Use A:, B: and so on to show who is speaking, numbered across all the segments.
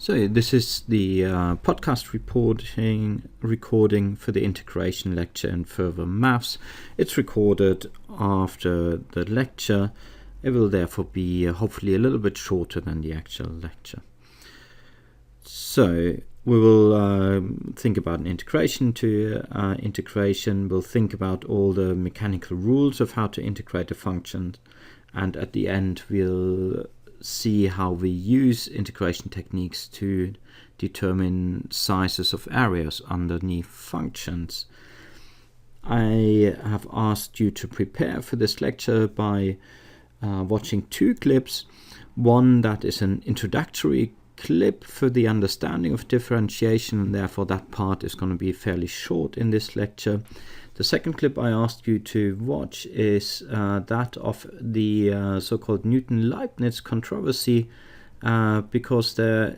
A: So this is the podcast recording for the integration lecture in further maths. It's recorded after the lecture. It will therefore be hopefully a little bit shorter than the actual lecture. So we will think about an integration to integration. We'll think about all the mechanical rules of how to integrate a function, and at the end we'll see how we use integration techniques to determine sizes of areas underneath functions. I have asked you to prepare for this lecture by watching two clips. One that is an introductory clip for the understanding of differentiation, and therefore that part is going to be fairly short in this lecture. The second clip I asked you to watch is that of the so-called Newton-Leibniz controversy, because there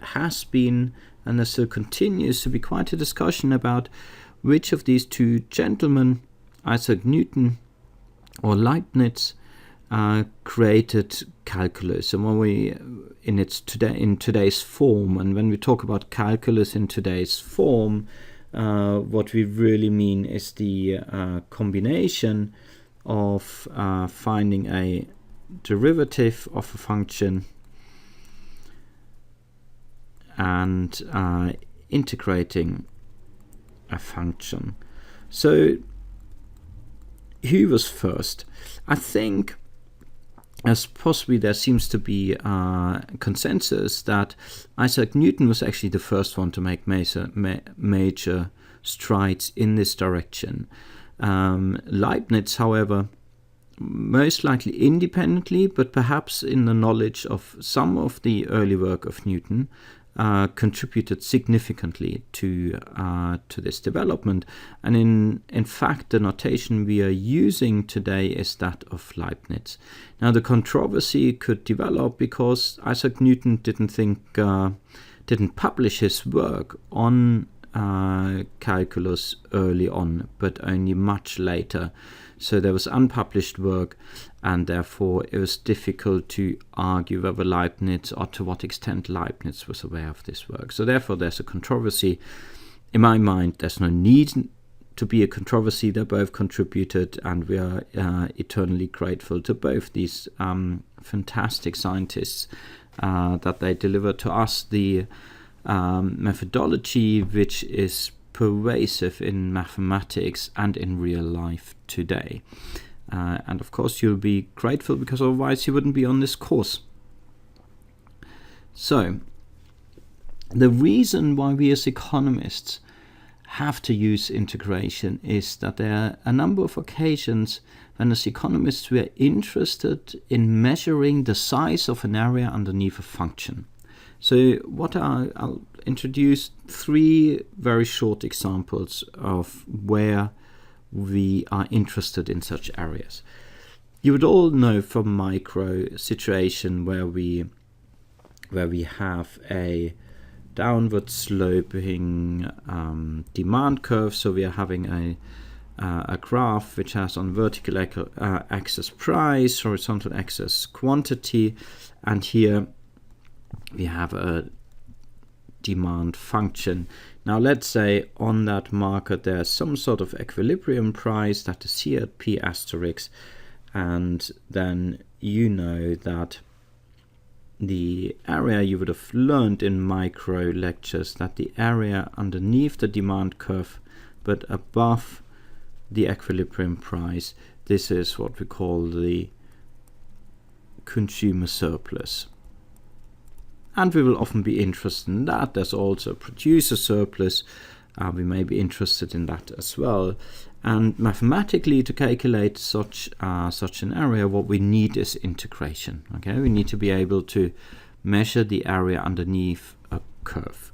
A: has been, and there still continues to be, quite a discussion about which of these two gentlemen, Isaac Newton or Leibniz, created calculus. And when we in today's form, and when we talk about calculus in today's form, what we really mean is the combination of finding a derivative of a function and integrating a function. So who was first? I think, as possibly there seems to be consensus, that Isaac Newton was actually the first one to make major strides in this direction. Leibniz, however, most likely independently, but perhaps in the knowledge of some of the early work of Newton, contributed significantly to this development. And in fact, the notation we are using today is that of Leibniz. Now, the controversy could develop because Isaac Newton didn't publish his work on calculus early on, but only much later. So there was unpublished work, and therefore it was difficult to argue whether Leibniz, or to what extent Leibniz, was aware of this work. So therefore there's a controversy. In my mind, there's no need to be a controversy. They both contributed, and we are eternally grateful to both these fantastic scientists that they delivered to us the methodology which is pervasive in mathematics and in real life today. And of course you'll be grateful, because otherwise you wouldn't be on this course. So the reason why we as economists have to use integration is that there are a number of occasions when as economists we are interested in measuring the size of an area underneath a function. So I'll introduce three very short examples of where we are interested in such areas. You would all know from micro situation where we have a downward sloping demand curve. So we are having a graph which has on vertical axis price, horizontal axis quantity, and here we have a demand function. Now let's say on that marker there's some sort of equilibrium price that is here at P asterisk, and then you know that the area, you would have learned in micro lectures that the area underneath the demand curve but above the equilibrium price, this is what we call the consumer surplus. And we will often be interested in that. There's also a producer surplus. We may be interested in that as well. And mathematically, to calculate such an area, what we need is integration. Okay, we need to be able to measure the area underneath a curve.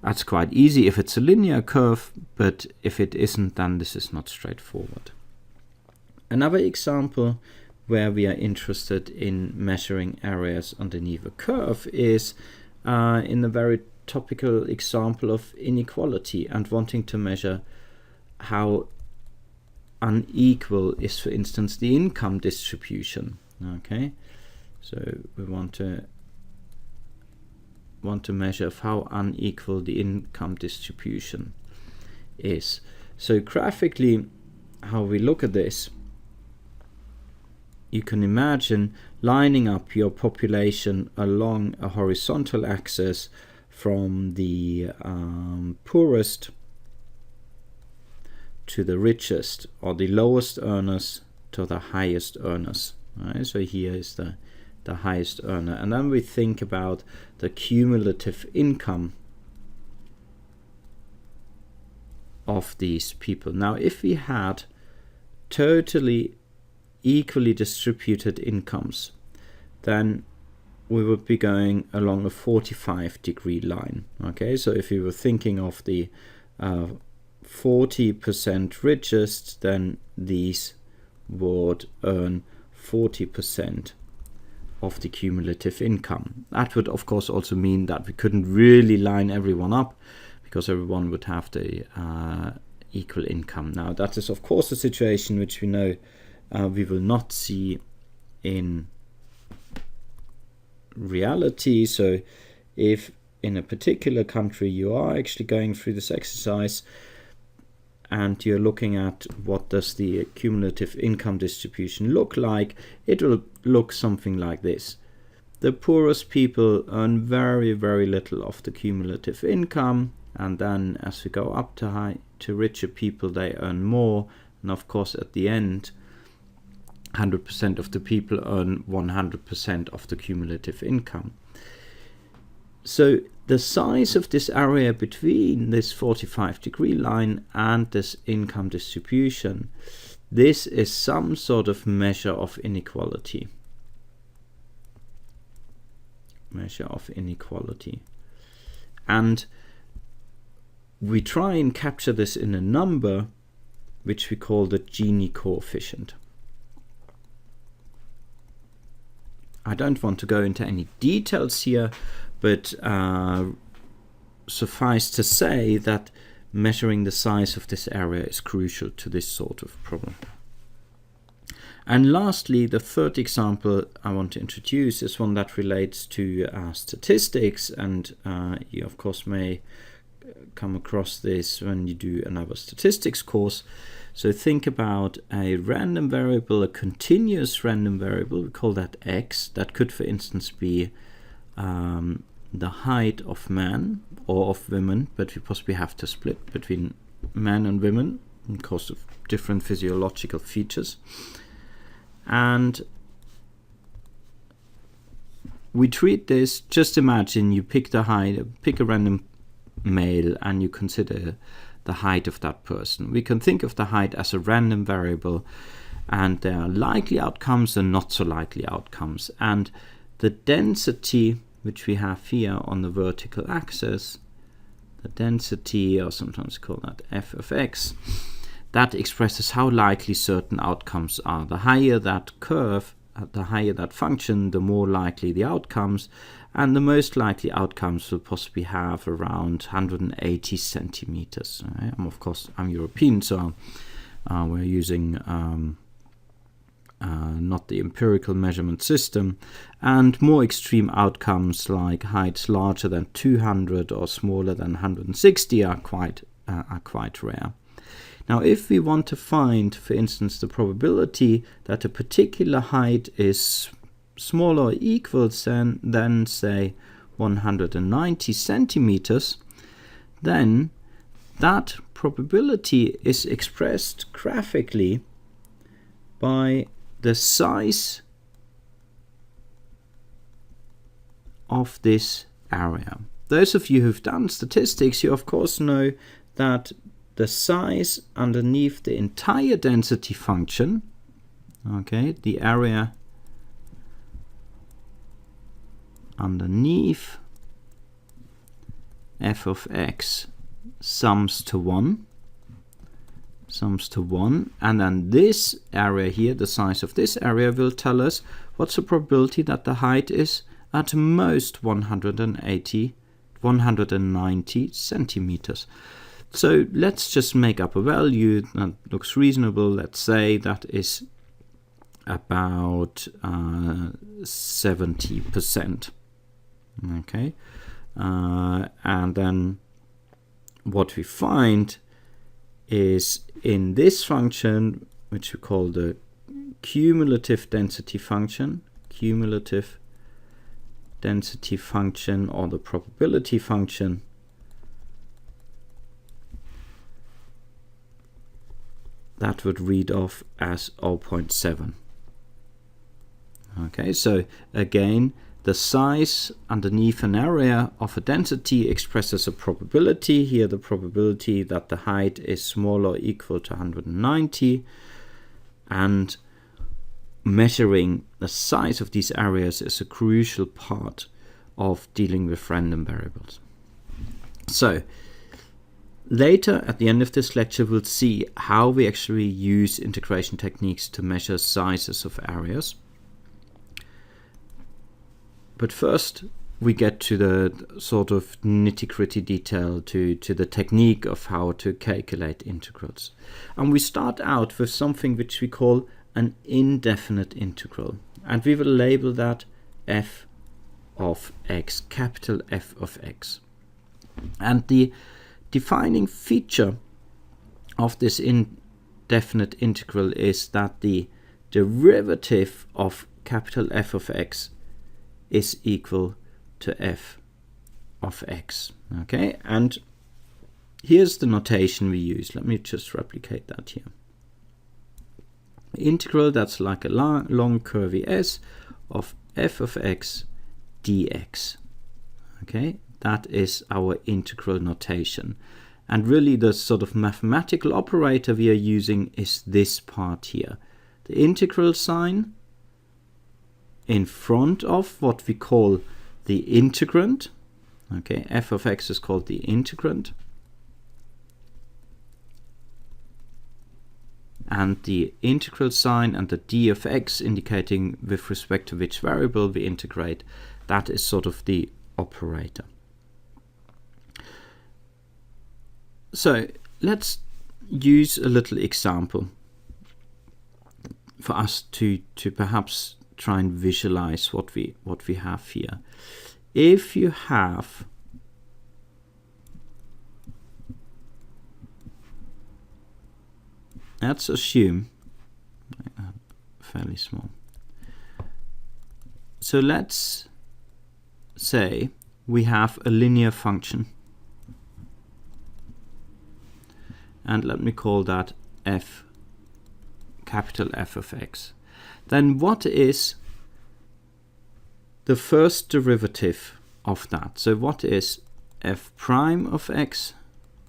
A: That's quite easy if it's a linear curve, but if it isn't, then this is not straightforward. Another example where we are interested in measuring areas underneath a curve is in the very topical example of inequality, and wanting to measure how unequal is, for instance, the income distribution. Okay, so we want to want to measure of how unequal the income distribution is. So graphically, how we look at this, you can imagine lining up your population along a horizontal axis from the poorest to the richest, or the lowest earners to the highest earners. Right? So here is the highest earner. And then we think about the cumulative income of these people. Now, if we had totally equally distributed incomes, then we would be going along a 45-degree line. Okay, so if we were thinking of the 40% richest, then these would earn 40% of the cumulative income. That would of course also mean that we couldn't really line everyone up, because everyone would have the equal income. Now that is of course a situation which we know we will not see in reality. So if in a particular country you are actually going through this exercise and you're looking at what does the cumulative income distribution look like, it will look something like this. The poorest people earn very, very little of the cumulative income, and then as we go up to richer people, they earn more, and of course at the end 100% of the people earn 100% of the cumulative income. So the size of this area between this 45-degree line and this income distribution, this is some sort of measure of inequality. Measure of inequality. And we try and capture this in a number which we call the Gini coefficient. I don't want to go into any details here, but suffice to say that measuring the size of this area is crucial to this sort of problem. And lastly, the third example I want to introduce is one that relates to statistics, and you of course may come across this when you do another statistics course. So think about a random variable, a continuous random variable, we call that x. That could, for instance, be the height of men or of women, but we possibly have to split between men and women because of different physiological features. And we treat this, just imagine you pick the height, pick a random male and you consider the height of that person. We can think of the height as a random variable, and there are likely outcomes and not so likely outcomes. And the density, which we have here on the vertical axis, the density, or sometimes call that f of x, that expresses how likely certain outcomes are. The higher that curve, the higher that function, the more likely the outcomes, and the most likely outcomes will possibly have around 180 centimeters. Right? Of course, I'm European, so we're using not the empirical measurement system, and more extreme outcomes like heights larger than 200 or smaller than 160 are quite rare. Now, if we want to find, for instance, the probability that a particular height is smaller or equals than say 190 centimeters, then that probability is expressed graphically by the size of this area. Those of you who've done statistics, you of course know that the size underneath the entire density function, okay, the area underneath f of x sums to 1, and then this area here, the size of this area, will tell us what's the probability that the height is at most 190 centimeters. So let's just make up a value that looks reasonable. Let's say that is about 70%. Okay, and then what we find is in this function, which we call the cumulative density function, or the probability function, that would read off as 0.7. Okay, so again, the size underneath an area of a density expresses a probability. Here the probability that the height is smaller or equal to 190, and measuring the size of these areas is a crucial part of dealing with random variables. So later at the end of this lecture we'll see how we actually use integration techniques to measure sizes of areas. But first we get to the sort of nitty-gritty detail, to the technique of how to calculate integrals. And we start out with something which we call an indefinite integral. And we will label that f of x, capital F of x. And the defining feature of this indefinite integral is that the derivative of capital F of x is equal to f of x. Okay, and here's the notation we use. Let me just replicate that here. Integral, that's like a long curvy s of f of x dx. Okay, that is our integral notation. And really the sort of mathematical operator we are using is this part here. The integral sign in front of what we call the integrand. Okay, f of x is called the integrand. And the integral sign and the d of x indicating with respect to which variable we integrate, that is sort of the operator. So let's use a little example for us to perhaps try and visualize what we have here. If you have let's assume fairly small. So let's say we have a linear function, and let me call that f, capital F of x. Then what is the first derivative of that? So what is f prime of x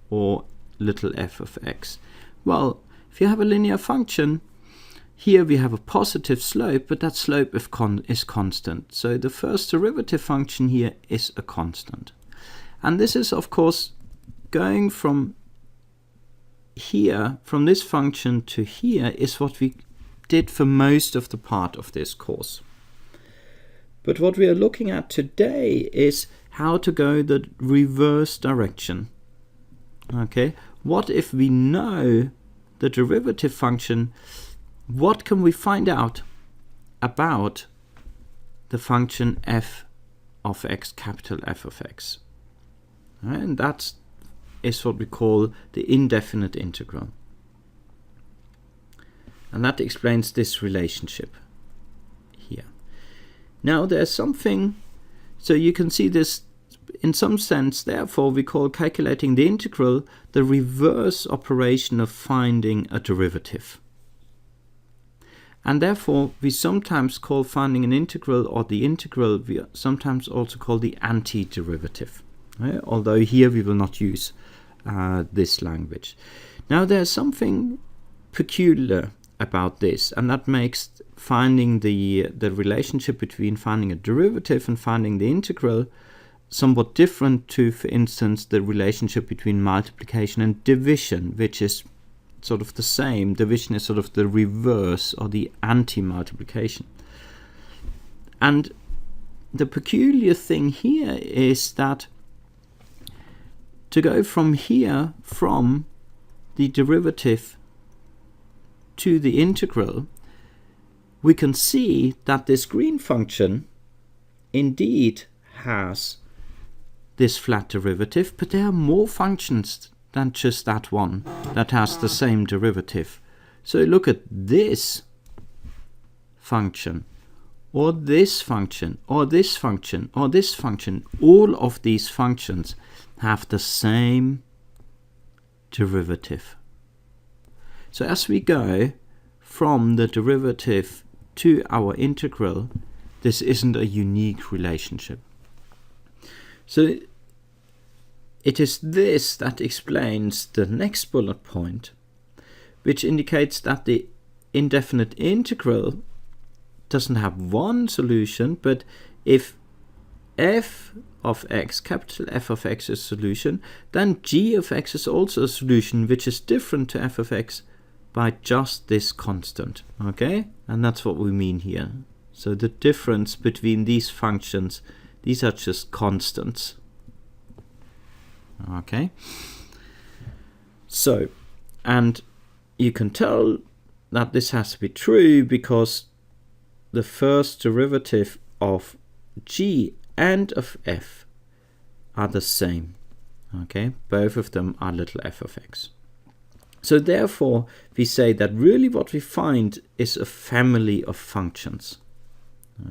A: or little f of x? Well, if you have a linear function, here we have a positive slope, but that slope is constant. So the first derivative function here is a constant. And this is, of course, going from here, from this function to here, is what we did for most of the part of this course. But what we are looking at today is how to go the reverse direction. Okay, what if we know the derivative function? What can we find out about the function f of x, capital F of x? And that is what we call the indefinite integral. And that explains this relationship here. Now there's something, so you can see this in some sense, therefore we call calculating the integral the reverse operation of finding a derivative. And therefore we sometimes call finding an integral, or the integral, we sometimes also call the antiderivative. Right? Although here we will not use this language. Now there's something peculiar about this, and that makes finding the relationship between finding a derivative and finding the integral somewhat different to, for instance, the relationship between multiplication and division, which is sort of the same. Division is sort of the reverse or the anti-multiplication. And the peculiar thing here is that to go from here, from the derivative to the integral, we can see that this green function indeed has this flat derivative, but there are more functions than just that one that has the same derivative. So look at this function, or this function, or this function, or this function. All of these functions have the same derivative. So as we go from the derivative to our integral, this isn't a unique relationship. So it is this that explains the next bullet point, which indicates that the indefinite integral doesn't have one solution, but if f of x, capital F of x, is a solution, then g of x is also a solution, which is different to f of x by just this constant. Okay, and that's what we mean here. So the difference between these functions, these are just constants. Okay, so, and you can tell that this has to be true because the first derivative of g and of f are the same. Okay, both of them are little f of x. So therefore we say that really what we find is a family of functions.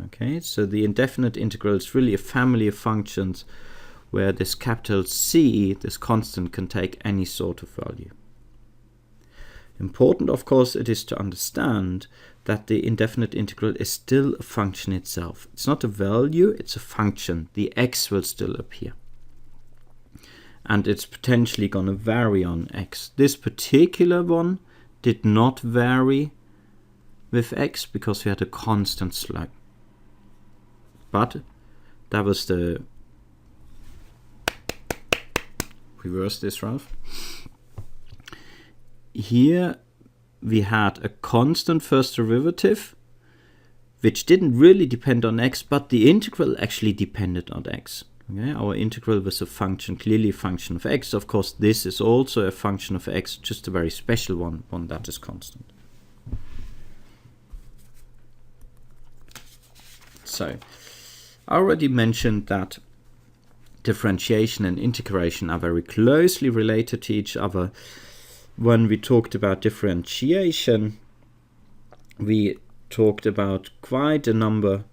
A: Okay, so the indefinite integral is really a family of functions where this capital C, this constant, can take any sort of value. Important, of course, it is to understand that the indefinite integral is still a function itself. It's not a value, it's a function. The x will still appear. And it's potentially going to vary on x. This particular one did not vary with x because we had a constant slope. But that was the... Reverse this, Ralph. Here we had a constant first derivative, which didn't really depend on x, but the integral actually depended on x. Okay? Our integral was a function, clearly a function of x. Of course, this is also a function of x, just a very special one that is constant. So, I already mentioned that differentiation and integration are very closely related to each other. When we talked about differentiation, we talked about quite a number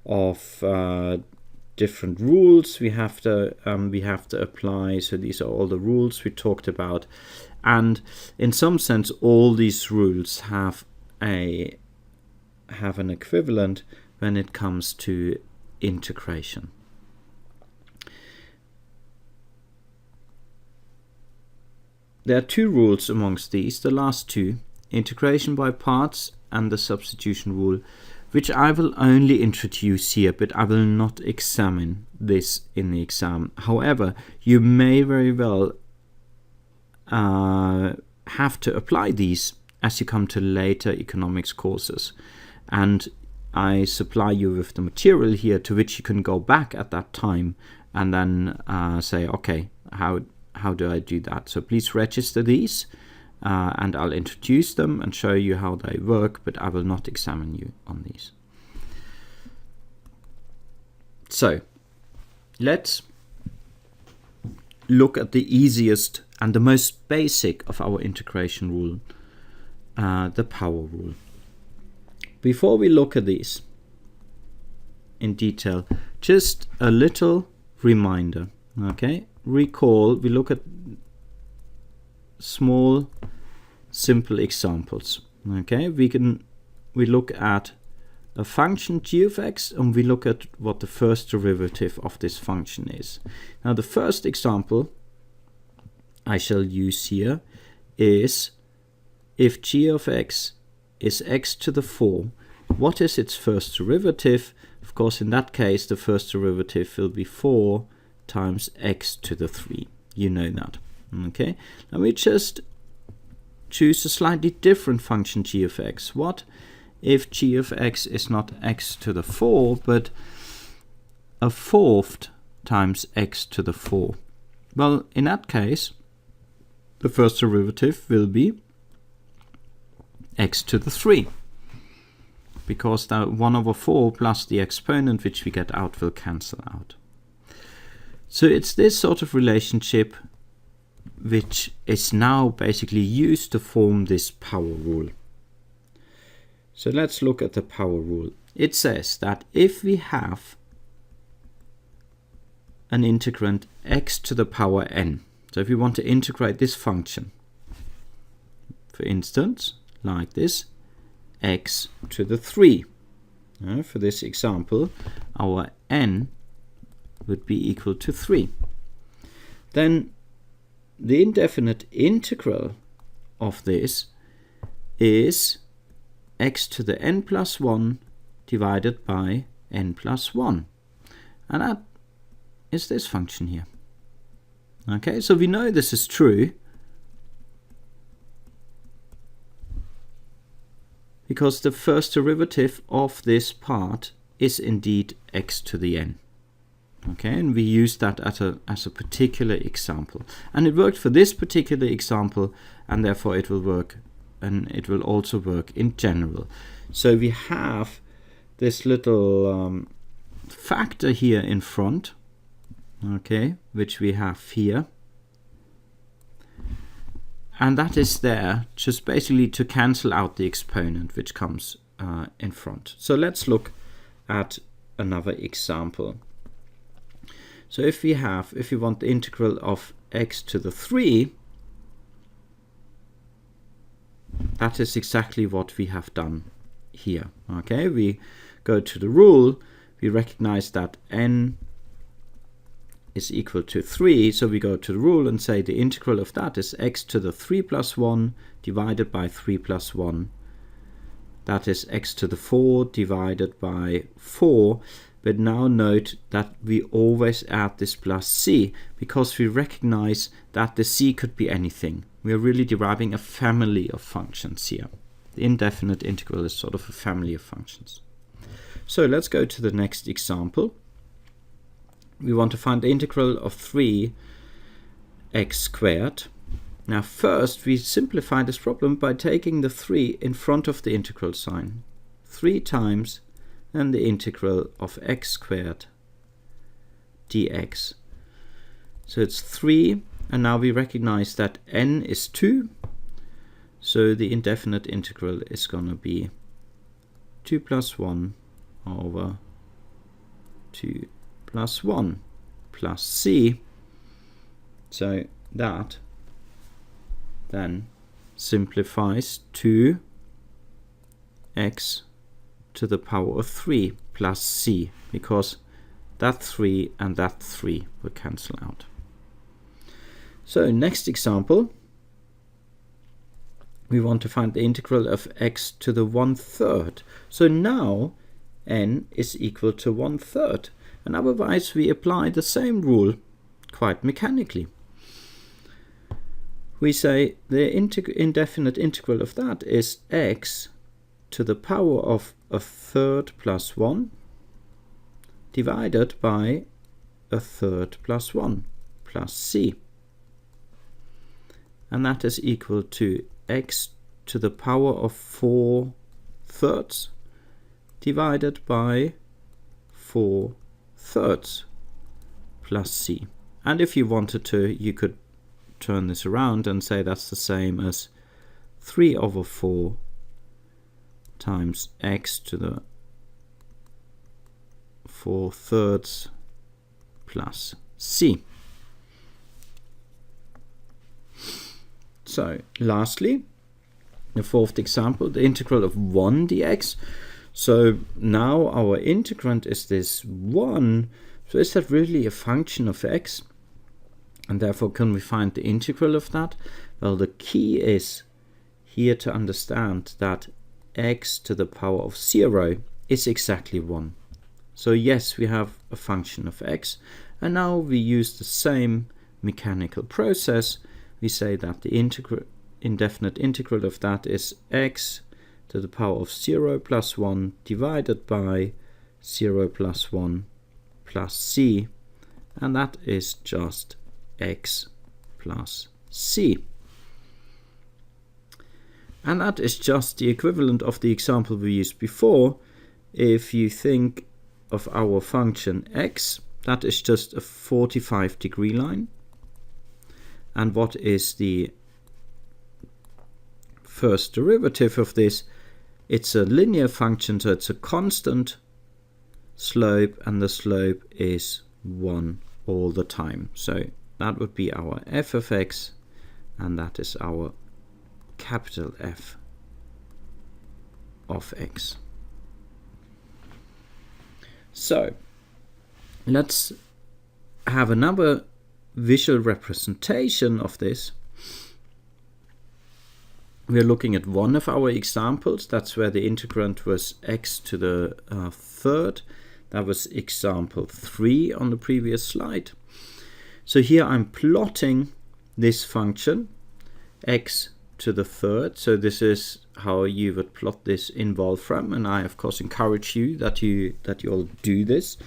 A: of different rules we have to apply. So these are all the rules we talked about, and in some sense all these rules have an equivalent when it comes to integration. There are two rules amongst these, the last two, integration by parts and the substitution rule, which I will only introduce here, but I will not examine this in the exam. However, you may very well have to apply these as you come to later economics courses. And I supply you with the material here to which you can go back at that time and then say, okay, how do I do that? So please register these and I'll introduce them and show you how they work, but I will not examine you on these. So let's look at the easiest and the most basic of our integration rule, the power rule. Before we look at these in detail, just a little reminder, okay? Recall, we look at small, simple examples. Okay, we look at a function g of x, and we look at what the first derivative of this function is. Now, the first example I shall use here is if g of x is x to the 4, what is its first derivative? Of course, in that case, the first derivative will be 4 times x to the 3. You know that. Okay, now we just choose a slightly different function g of x. What if g of x is not x to the 4, but a fourth times x to the 4? Well, in that case, the first derivative will be x to the 3, because the 1 over 4 plus the exponent which we get out will cancel out. So it's this sort of relationship which is now basically used to form this power rule. So let's look at the power rule. It says that if we have an integrand x to the power n, so if we want to integrate this function, for instance, like this, x to the 3. For this example, our n would be equal to 3. Then the indefinite integral of this is x to the n plus 1 divided by n plus 1. And that is this function here. Okay, so we know this is true because the first derivative of this part is indeed x to the n. Okay, and we use that as a particular example. And it worked for this particular example, and therefore it will work, and it will also work in general. So we have this little factor here in front, okay, which we have here. And that is there just basically to cancel out the exponent which comes in front. So let's look at another example. So if we want the integral of x to the 3, that is exactly what we have done here. Okay, we go to the rule, we recognize that n is equal to 3, so we go to the rule and say the integral of that is x to the 3 plus 1 divided by 3 plus 1. That is x to the 4 divided by 4. But now note that we always add this plus c, because we recognize that the c could be anything. We are really deriving a family of functions here. The indefinite integral is sort of a family of functions. So let's go to the next example. We want to find the integral of 3x squared. Now first we simplify this problem by taking the 3 in front of the integral sign. 3 times and the integral of x squared dx. So it's 3, and now we recognize that n is 2, so the indefinite integral is going to be 2 plus 1 over 2 plus 1 plus c. So that then simplifies to x to the power of 3 plus c, because that 3 and that 3 will cancel out. So next example, we want to find the integral of x to the 1/3. So now n is equal to 1/3, and otherwise we apply the same rule quite mechanically. We say the indefinite integral of that is x to the power of 1/3 plus 1 divided by 1/3 plus 1 plus c. And that is equal to x to the power of 4/3 divided by 4/3 plus c. And if you wanted to, you could turn this around and say that's the same as 3/4 times x to the 4/3 plus c. So lastly, the fourth example, the integral of 1 dx. So now our integrand is this 1. So is that really a function of x? And therefore can we find the integral of that? Well, the key is here to understand that x to the power of 0 is exactly 1. So yes, we have a function of x, and now we use the same mechanical process. We say that the indefinite integral of that is x to the power of 0 plus 1 divided by 0 plus 1 plus c, and that is just x plus c. And that is just the equivalent of the example we used before. If you think of our function x, that is just a 45-degree line. And what is the first derivative of this? It's a linear function, so it's a constant slope, and the slope is 1 all the time. So that would be our f of x, and that is our capital F of x. So let's have another visual representation of this. We're looking at one of our examples. That's where the integrand was x to the third. That was example 3 on the previous slide. So here I'm plotting this function, x to the third. So this is how you would plot this in Wolfram, and I of course encourage you that you all do this.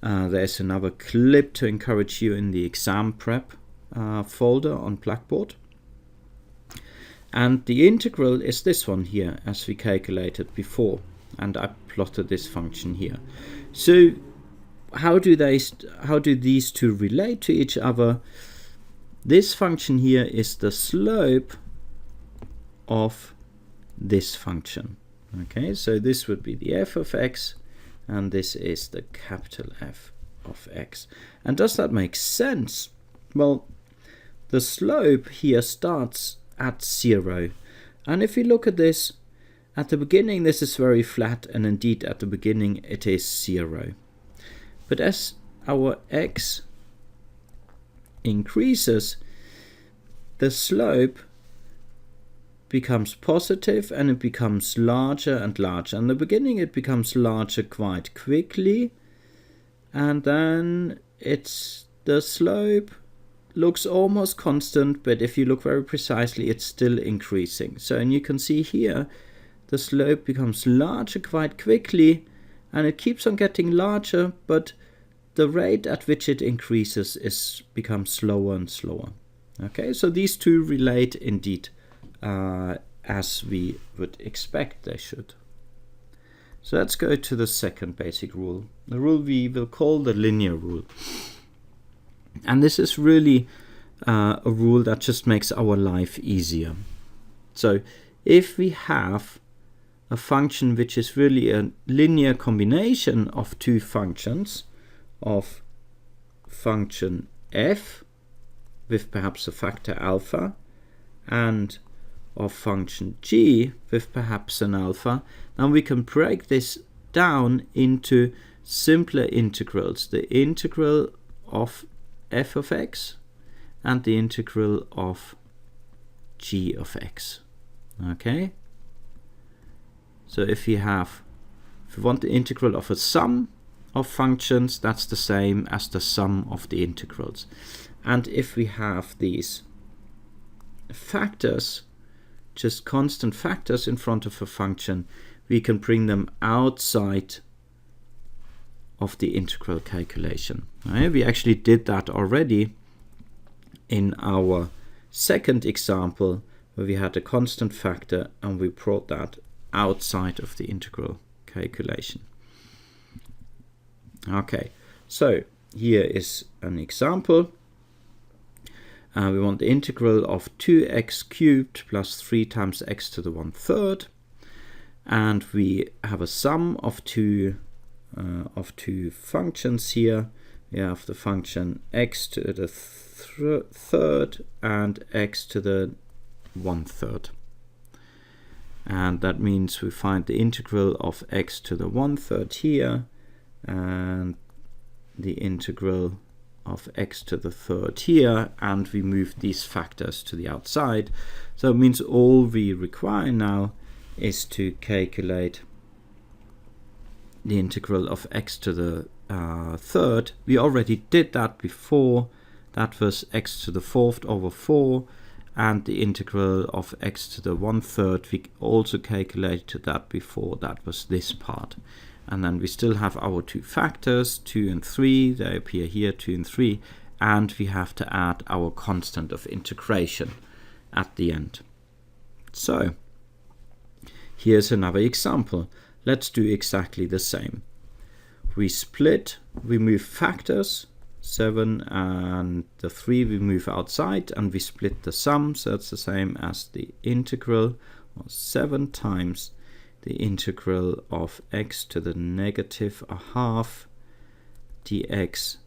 A: There's another clip to encourage you in the exam prep folder on Blackboard. And the integral is this one here, as we calculated before, and I plotted this function here. So how do these two relate to each other? This function here is the slope of this function. Okay, so this would be the f of x, and this is the capital F of x. And does that make sense? Well, the slope here starts at 0. And if you look at this, at the beginning this is very flat, and indeed at the beginning it is 0. But as our x increases, the slope becomes positive and it becomes larger and larger. In the beginning it becomes larger quite quickly, and then the slope looks almost constant, but if you look very precisely it's still increasing. So, and you can see here the slope becomes larger quite quickly, and it keeps on getting larger, but the rate at which it increases becomes slower and slower. Okay, so these two relate indeed as we would expect they should. So let's go to the second basic rule, the rule we will call the linear rule. And this is really a rule that just makes our life easier. So if we have a function which is really a linear combination of two functions, of function f with perhaps a factor alpha and of function g with perhaps an alpha, then we can break this down into simpler integrals, the integral of f of x and the integral of g of x. Okay, so if we want the integral of a sum of functions, that's the same as the sum of the integrals. And if we have these factors, just constant factors in front of a function, we can bring them outside of the integral calculation. Right? We actually did that already in our second example, where we had a constant factor and we brought that outside of the integral calculation. Okay, so here is an example. We want the integral of 2x cubed plus 3 times x to the 1/3, and we have a sum of two functions here. We have the function x to the third and x to the 1/3, and that means we find the integral of x to the 1/3 here and the integral of x to the third here, and we move these factors to the outside. So it means all we require now is to calculate the integral of x to the third. We already did that before. That was x to the 4th over 4, and the integral of x to the 1/3, we also calculated that before. That was this part. And then we still have our two factors, 2 and 3, they appear here, 2 and 3, and we have to add our constant of integration at the end. So here's another example. Let's do exactly the same. we split, we move factors, 7 and the 3 we move outside, and we split the sum, so it's the same as the integral of 7 times the integral of x to the negative a half dx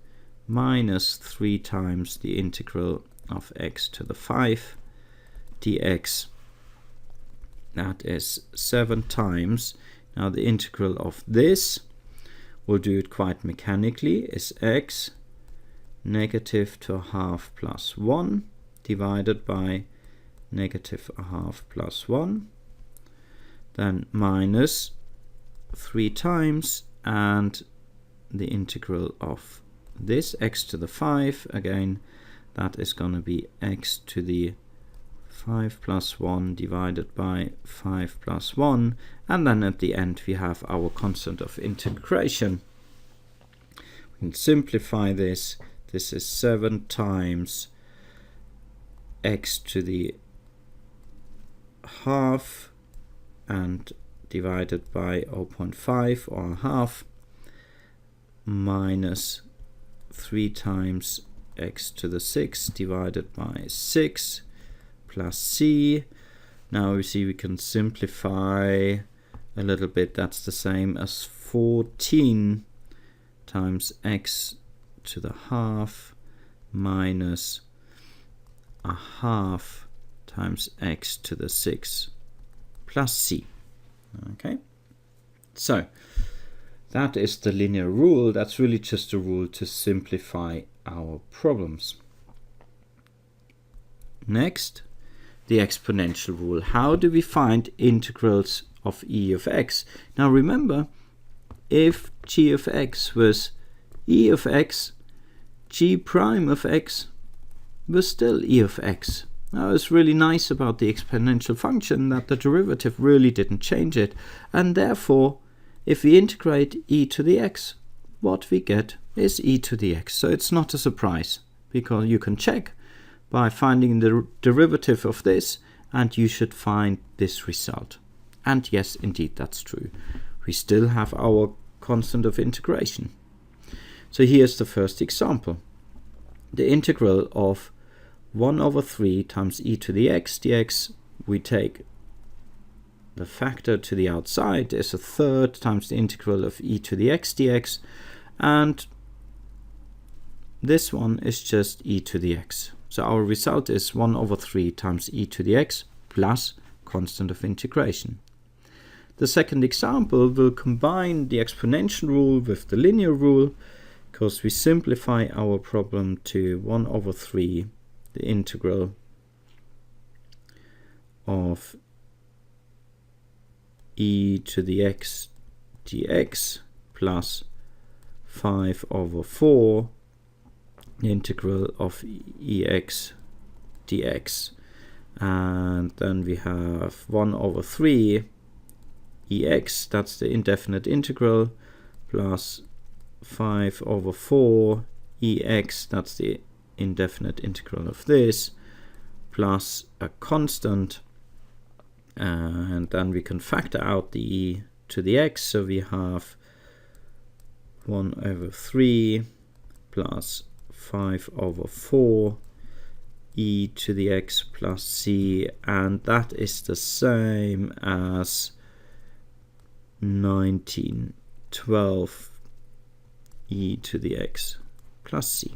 A: minus 3 times the integral of x to the 5 dx. That is 7 times. Now the integral of this, we'll do it quite mechanically, is x negative to a half plus 1 divided by negative a half plus 1, then minus 3 times, and the integral of this x to the 5, again that is going to be x to the 5 plus 1 divided by 5 plus 1, and then at the end we have our constant of integration. We can simplify this. This is 7 times x to the half and divided by 0.5 or a half minus 3 times x to the 6 divided by 6 plus c. Now we see we can simplify a little bit. That's the same as 14 times x to the half minus a half times x to the 6 plus c. Okay, so that is the linear rule. That's really just a rule to simplify our problems. Next, the exponential rule. How do we find integrals of e of x? Now remember, if g of x was e of x, g prime of x was still e of x. Now it's really nice about the exponential function that the derivative really didn't change it, and therefore if we integrate e to the x, what we get is e to the x. So it's not a surprise, because you can check by finding the derivative of this, and you should find this result. And yes, indeed, that's true. We still have our constant of integration. So here's the first example. The integral of 1 over 3 times e to the x dx, we take the factor to the outside is a third times the integral of e to the x dx, and this one is just e to the x. So our result is 1 over 3 times e to the x plus constant of integration. The second example will combine the exponential rule with the linear rule, because we simplify our problem to 1 over 3, the integral of e to the x dx plus 5 over 4, the integral of ex dx, and then we have 1 over 3 ex, that's the indefinite integral, plus 5 over 4 ex, that's the indefinite integral of this, plus a constant, and then we can factor out the e to the x, so we have 1 over 3 plus 5 over 4 e to the x plus c, and that is the same as 1912 e to the x plus c.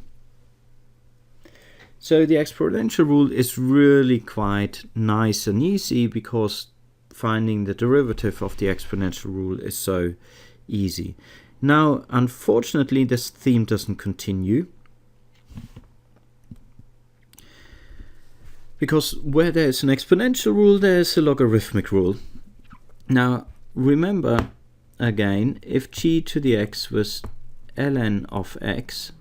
A: So the exponential rule is really quite nice and easy, because finding the derivative of the exponential rule is so easy. Now, unfortunately, this theme doesn't continue, because where there is an exponential rule, there is a logarithmic rule. Now, remember again, if g to the x was ln of x,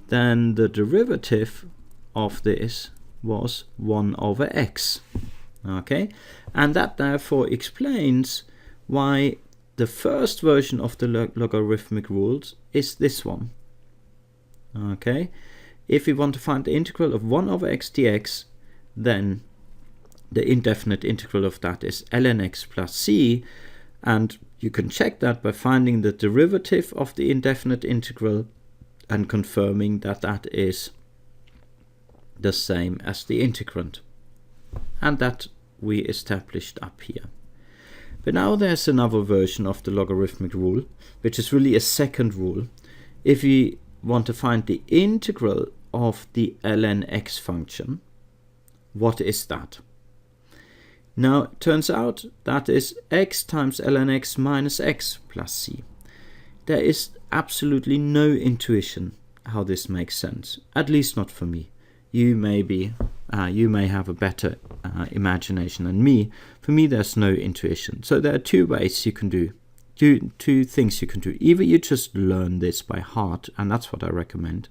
A: then the derivative of this was 1 over x. Okay, and that therefore explains why the first version of the logarithmic rules is this one. Okay, if we want to find the integral of 1 over x dx, then the indefinite integral of that is ln x plus c, and You can check that by finding the derivative of the indefinite integral and confirming that that is the same as the integrand. And that we established up here. But now there's another version of the logarithmic rule, which is really a second rule. If we want to find the integral of the ln x function, what is that? Now, it turns out that is x times ln x minus x plus c. There is absolutely no intuition how this makes sense, at least not for me. You may have a better imagination than me. For me, there's no intuition. So there are two ways you can do, two things you can do. Either you just learn this by heart, and that's what I recommend.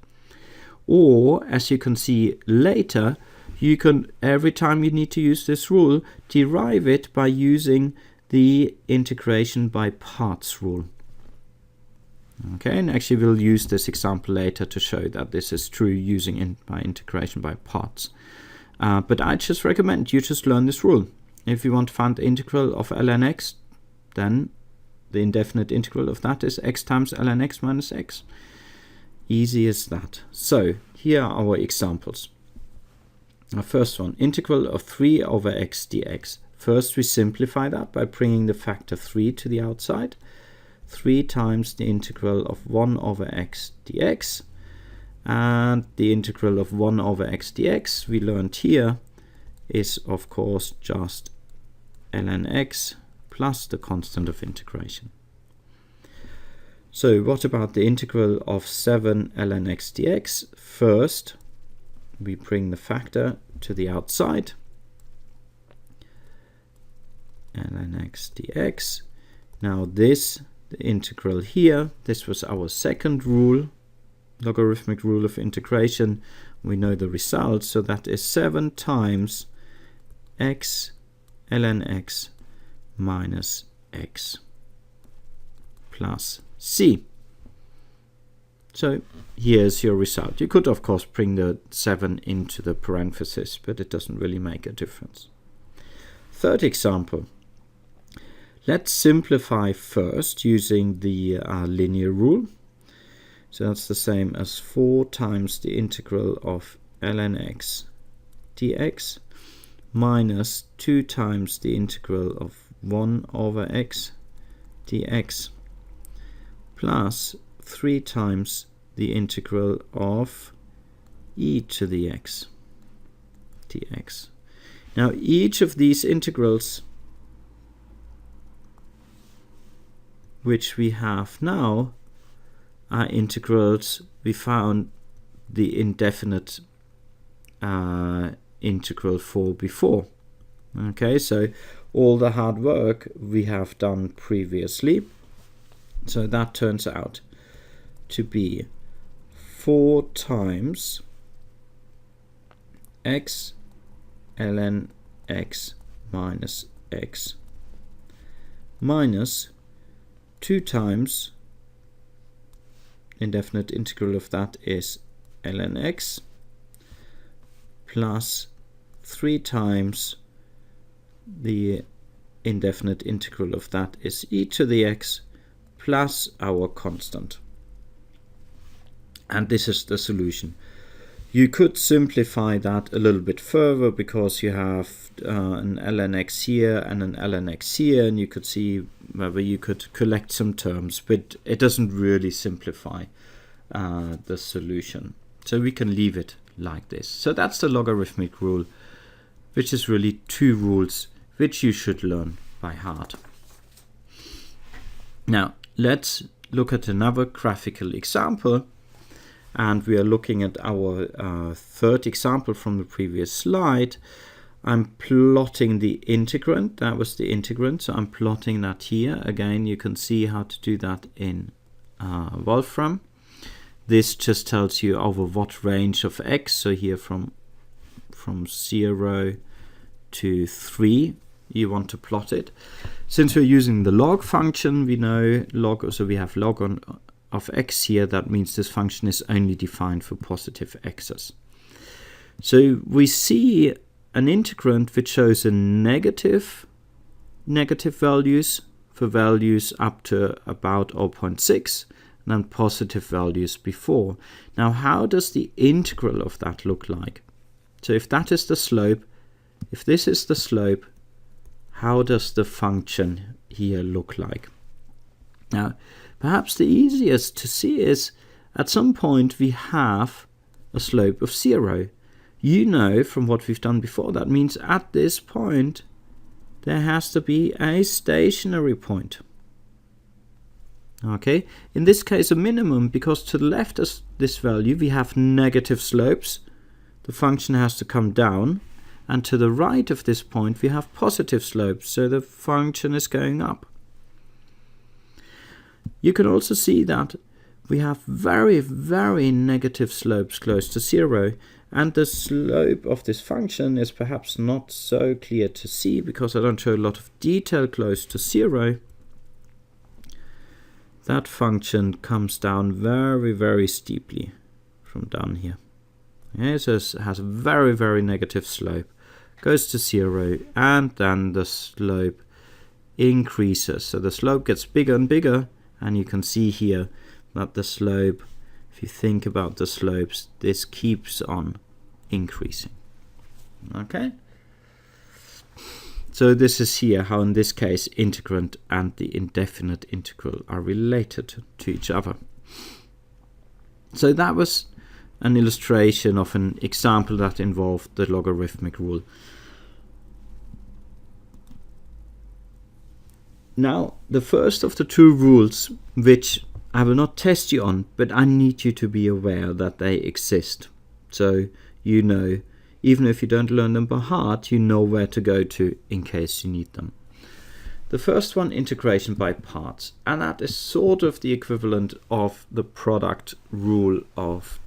A: Or, as you can see later, you can, every time you need to use this rule, derive it by using the integration by parts rule. Okay, and actually we'll use this example later to show that this is true using by integration by parts. But I just recommend you just learn this rule. If you want to find the integral of ln x, then the indefinite integral of that is x times ln x minus x. Easy as that. So here are our examples. Our first one, integral of 3 over x dx. First we simplify that by bringing the factor 3 to the outside. 3 times the integral of 1 over x dx. And the integral of 1 over x dx, we learned here, is of course just ln x plus the constant of integration. So what about the integral of 7 ln x dx? First, we bring the factor to the outside. ln x dx. Now this, the integral here, this was our second rule, logarithmic rule of integration. We know the result, so that is 7 times x ln x minus x plus c. So here's your result. You could of course bring the 7 into the parenthesis, but it doesn't really make a difference. Third example. Let's simplify first using the linear rule. So that's the same as 4 times the integral of ln x dx minus 2 times the integral of 1 over x dx plus 3 times the integral of e to the x dx. Now each of these integrals which we have now are integrals we found the indefinite integral for before. Okay, so all the hard work we have done previously. So that turns out to be 4 times x ln x minus x minus 2 times indefinite integral of that is ln x plus 3 times the indefinite integral of that is e to the x plus our constant. And this is the solution. You could simplify that a little bit further because you have an ln x here and an ln x here, and you could see whether you could collect some terms, but it doesn't really simplify the solution. So we can leave it like this. So that's the logarithmic rule, which is really 2 rules which you should learn by heart. Now let's look at another graphical example. And we are looking at our third example from the previous slide. I'm plotting the integrand. That was the integrand, so I'm plotting that here. Again, you can see how to do that in Wolfram. This just tells you over what range of x, so here from 0 to 3, you want to plot it. Since we're using the log function, we know log, so we have log of x here. That means this function is only defined for positive x's. So we see an integrand which shows a negative values for values up to about 0.6 and then positive values before. Now, how does the integral of that look like? So if that is the slope, if this is the slope, how does the function here look like? Now, perhaps the easiest to see is at some point we have a slope of 0. You know from what we've done before, that means at this point there has to be a stationary point. Okay, in this case a minimum, because to the left of this value we have negative slopes. The function has to come down, and to the right of this point we have positive slopes, so the function is going up. You can also see that we have very, very negative slopes close to 0, and the slope of this function is perhaps not so clear to see because I don't show a lot of detail close to 0. That function comes down very, very steeply from down here. Okay, so it has a very, very negative slope, goes to 0, and then the slope increases. So the slope gets bigger and bigger, and you can see here that the slope, if you think about the slopes, this keeps on increasing. Okay? So this is here how in this case integrand and the indefinite integral are related to each other. So that was an illustration of an example that involved the logarithmic rule. Now, the first of the two rules, which I will not test you on, but I need you to be aware that they exist. So you know, even if you don't learn them by heart, you know where to go to in case you need them. The first one, integration by parts, and that is sort of the equivalent of the product rule of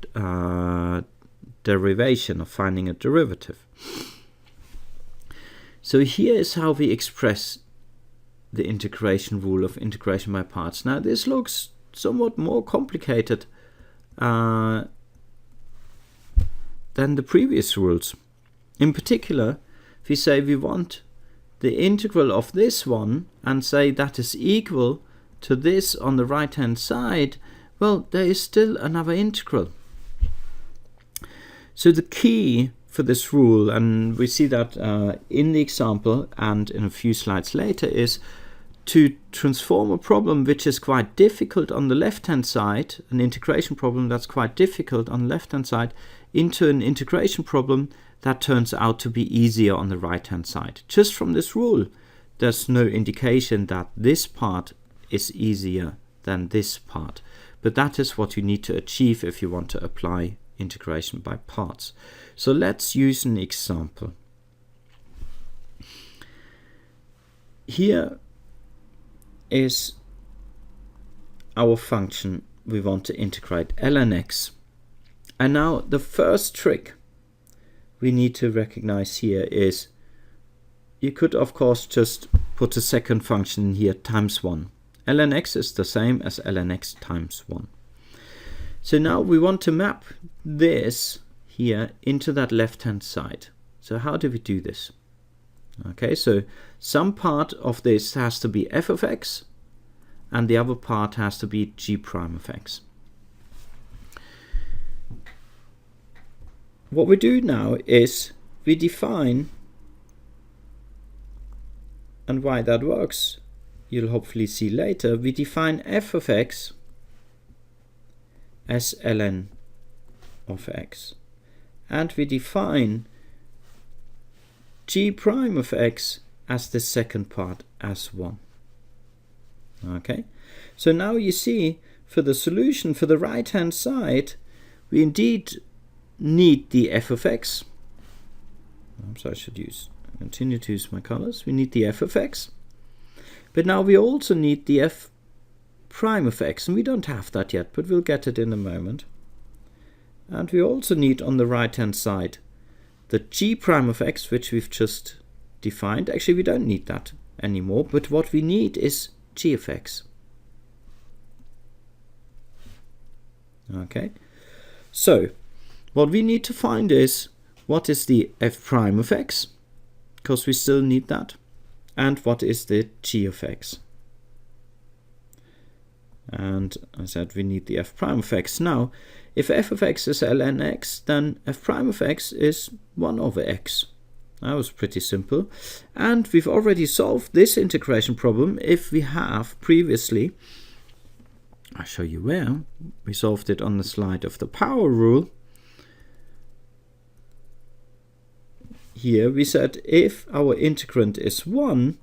A: derivation, of finding a derivative. So here is how we express the integration rule of integration by parts. Now this looks somewhat more complicated than the previous rules. In particular, if we say we want the integral of this one and say that is equal to this on the right hand side, well, there is still another integral. So the key for this rule, and we see that in the example and in a few slides later, is to transform a problem which is quite difficult on the left hand side, an integration problem that's quite difficult on the left hand side, into an integration problem that turns out to be easier on the right hand side. Just from this rule, there's no indication that this part is easier than this part, but that is what you need to achieve if you want to apply integration by parts. So let's use an example. Here is our function we want to integrate, ln x. And now the first trick we need to recognize here is you could of course just put a second function here times 1. ln x is the same as ln x times 1. So now we want to map this here into that left hand side. So how do we do this? Okay, so some part of this has to be f of x and the other part has to be g prime of x. What we do now is we define, and why that works you'll hopefully see later, we define f of x as ln of x, and we define g prime of x as the second part as 1. Okay, so now you see for the solution for the right hand side we indeed need the f of x. So I should continue to use my colors. We need the f of x, but now we also need the f prime of x, and we don't have that yet, but we'll get it in a moment. And we also need on the right hand side the g prime of x, which we've just defined. Actually, we don't need that anymore, but what we need is g of x. Okay, so what we need to find is what is the f prime of x, because we still need that, and what is the g of x. And I said we need the f prime of x. Now, if f of x is ln x, then f prime of x is 1 over x. That was pretty simple. And we've already solved this integration problem if we have previously, I'll show you where, we solved it on the slide of the power rule. Here we said if our integrand is 1,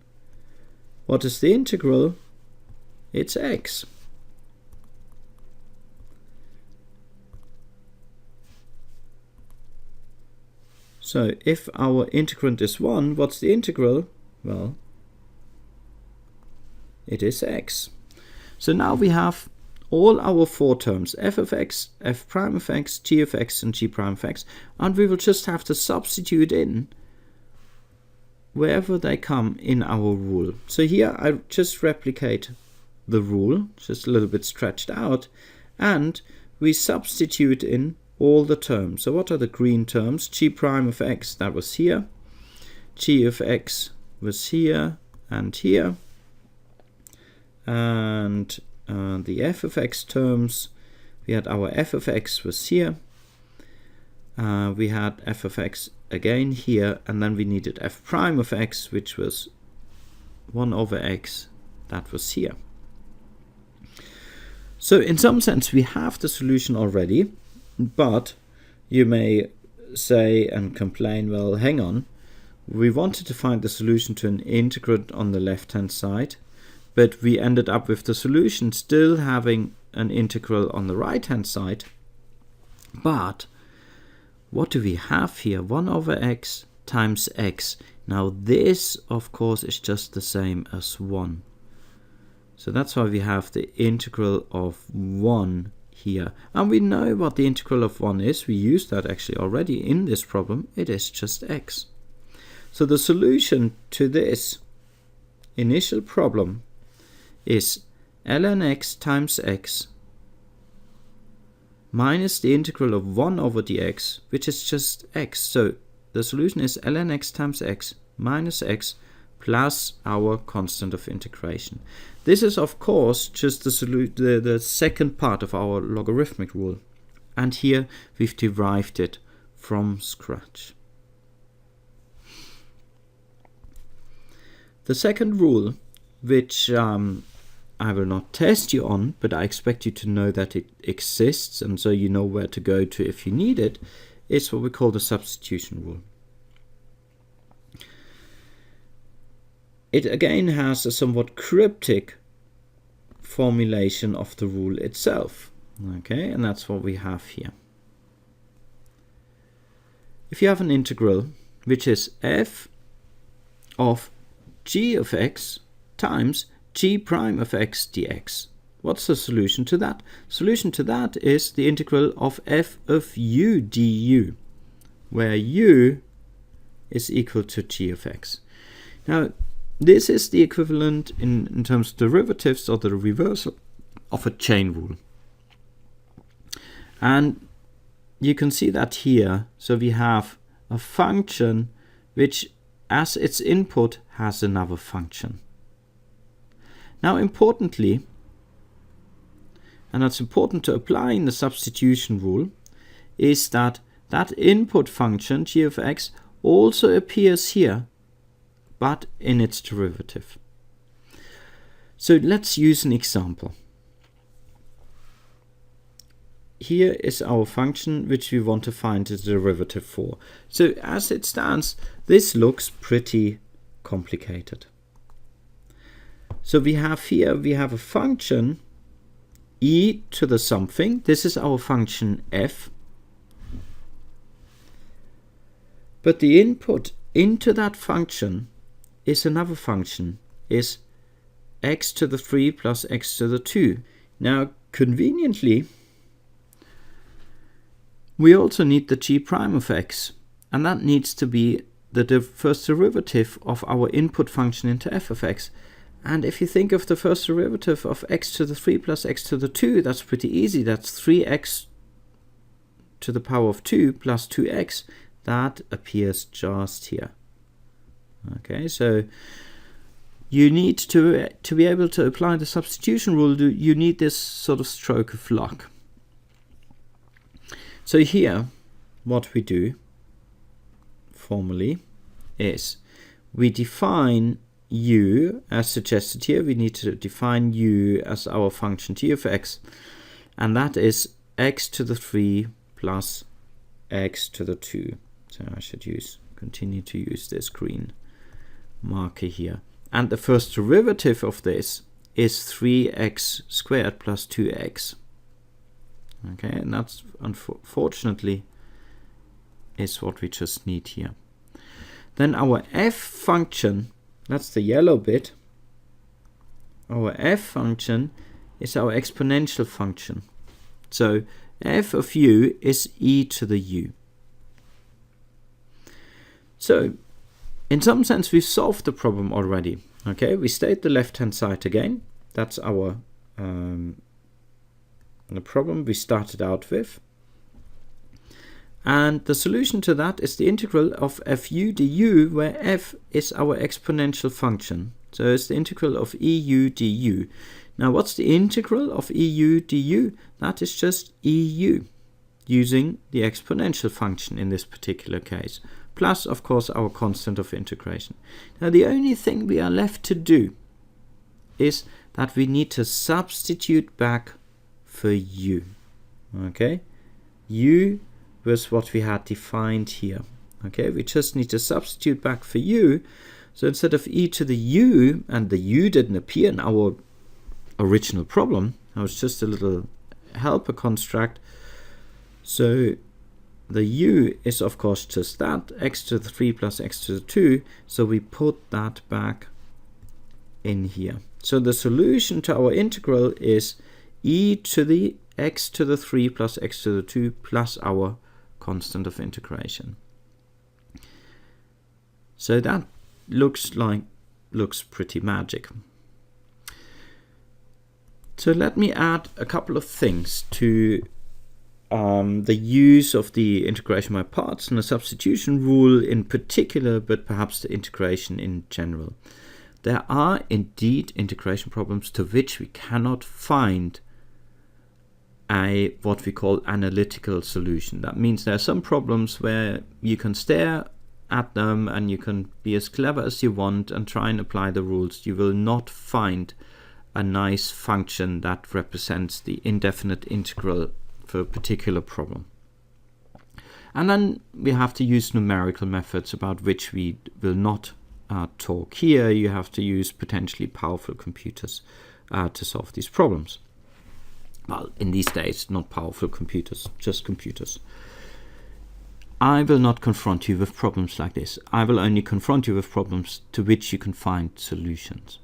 A: what is the integral? It's x. So if our integrand is 1, what's the integral? Well, it is x. So now we have all our 4 terms, f of x, f prime of x, g of x, and g prime of x, and we will just have to substitute in wherever they come in our rule. So here I just replicate the rule, just a little bit stretched out, and we substitute in all the terms. So what are the green terms? G prime of x, that was here. G of x was here and here. And the f of x terms, we had our f of x was here. We had f of x again here, and then we needed f prime of x, which was 1 over x, that was here. So in some sense we have the solution already, but you may say and complain, well, hang on, we wanted to find the solution to an integrand on the left hand side, but we ended up with the solution still having an integral on the right hand side. But what do we have here? 1 over x times x. Now this, of course, is just the same as 1. So that's why we have the integral of 1 here. And we know what the integral of 1 is. We used that actually already in this problem. It is just x. So the solution to this initial problem is ln x times x minus the integral of 1 over dx, which is just x. So the solution is ln x times x minus x plus our constant of integration. This is of course just the second part of our logarithmic rule, and here we've derived it from scratch. The second rule, which I will not test you on, but I expect you to know that it exists, and so you know where to go to if you need it, is what we call the substitution rule. It again has a somewhat cryptic formulation of the rule itself. Okay, and that's what we have here. If you have an integral which is f of g of x times g prime of x dx, what's the solution to that? Solution to that is the integral of f of u du, where u is equal to g of x. Now, this is the equivalent in terms of derivatives or the reversal of a chain rule. And you can see that here. So we have a function which as its input has another function. Now importantly, and that's important to apply in the substitution rule, is that that input function g of x also appears here, but in its derivative. So let's use an example. Here is our function which we want to find the derivative for. So as it stands, this looks pretty complicated. So we have here, we have a function e to the something. This is our function f. But the input into that function is another function, is x to the 3 plus x to the 2. Now, conveniently, we also need the g prime of x, and that needs to be the first derivative of our input function into f of x. And if you think of the first derivative of x to the 3 plus x to the 2, that's pretty easy. That's 3x to the power of 2 plus 2x. That appears just here. Okay, so you need to be able to apply the substitution rule, you need this sort of stroke of luck. So here, what we do formally is we define u as suggested here. We need to define u as our function t of x, and that is x to the 3 plus x to the 2. So I should continue to use this green marker here. And the first derivative of this is 3x squared plus 2x. Okay, and that's unfortunately is what we just need here. Then our f function, that's the yellow bit, our f function is our exponential function. So f of u is e to the u. So in some sense we've solved the problem already. Okay, we state the left hand side again. That's our the problem we started out with. And the solution to that is the integral of fu du, where f is our exponential function. So it's the integral of eu du. Now what's the integral of eu du? That is just eu, using the exponential function in this particular case, plus of course our constant of integration. Now the only thing we are left to do is that we need to substitute back for u. Okay, u was what we had defined here. Okay, we just need to substitute back for u. So instead of e to the u, and the u didn't appear in our original problem, it was just a little helper construct. So the u is of course just that, x to the 3 plus x to the 2. So we put that back in here. So the solution to our integral is e to the x to the 3 plus x to the 2 plus our constant of integration. So that looks pretty magic. So let me add a couple of things to the use of the integration by parts and the substitution rule in particular, but perhaps the integration in general. There are indeed integration problems to which we cannot find what we call analytical solution. That means there are some problems where you can stare at them and you can be as clever as you want and try and apply the rules. You will not find a nice function that represents the indefinite integral for a particular problem. And then we have to use numerical methods, about which we will not talk here. You have to use potentially powerful computers to solve these problems. Well, in these days, not powerful computers, just computers. I will not confront you with problems like this. I will only confront you with problems to which you can find solutions.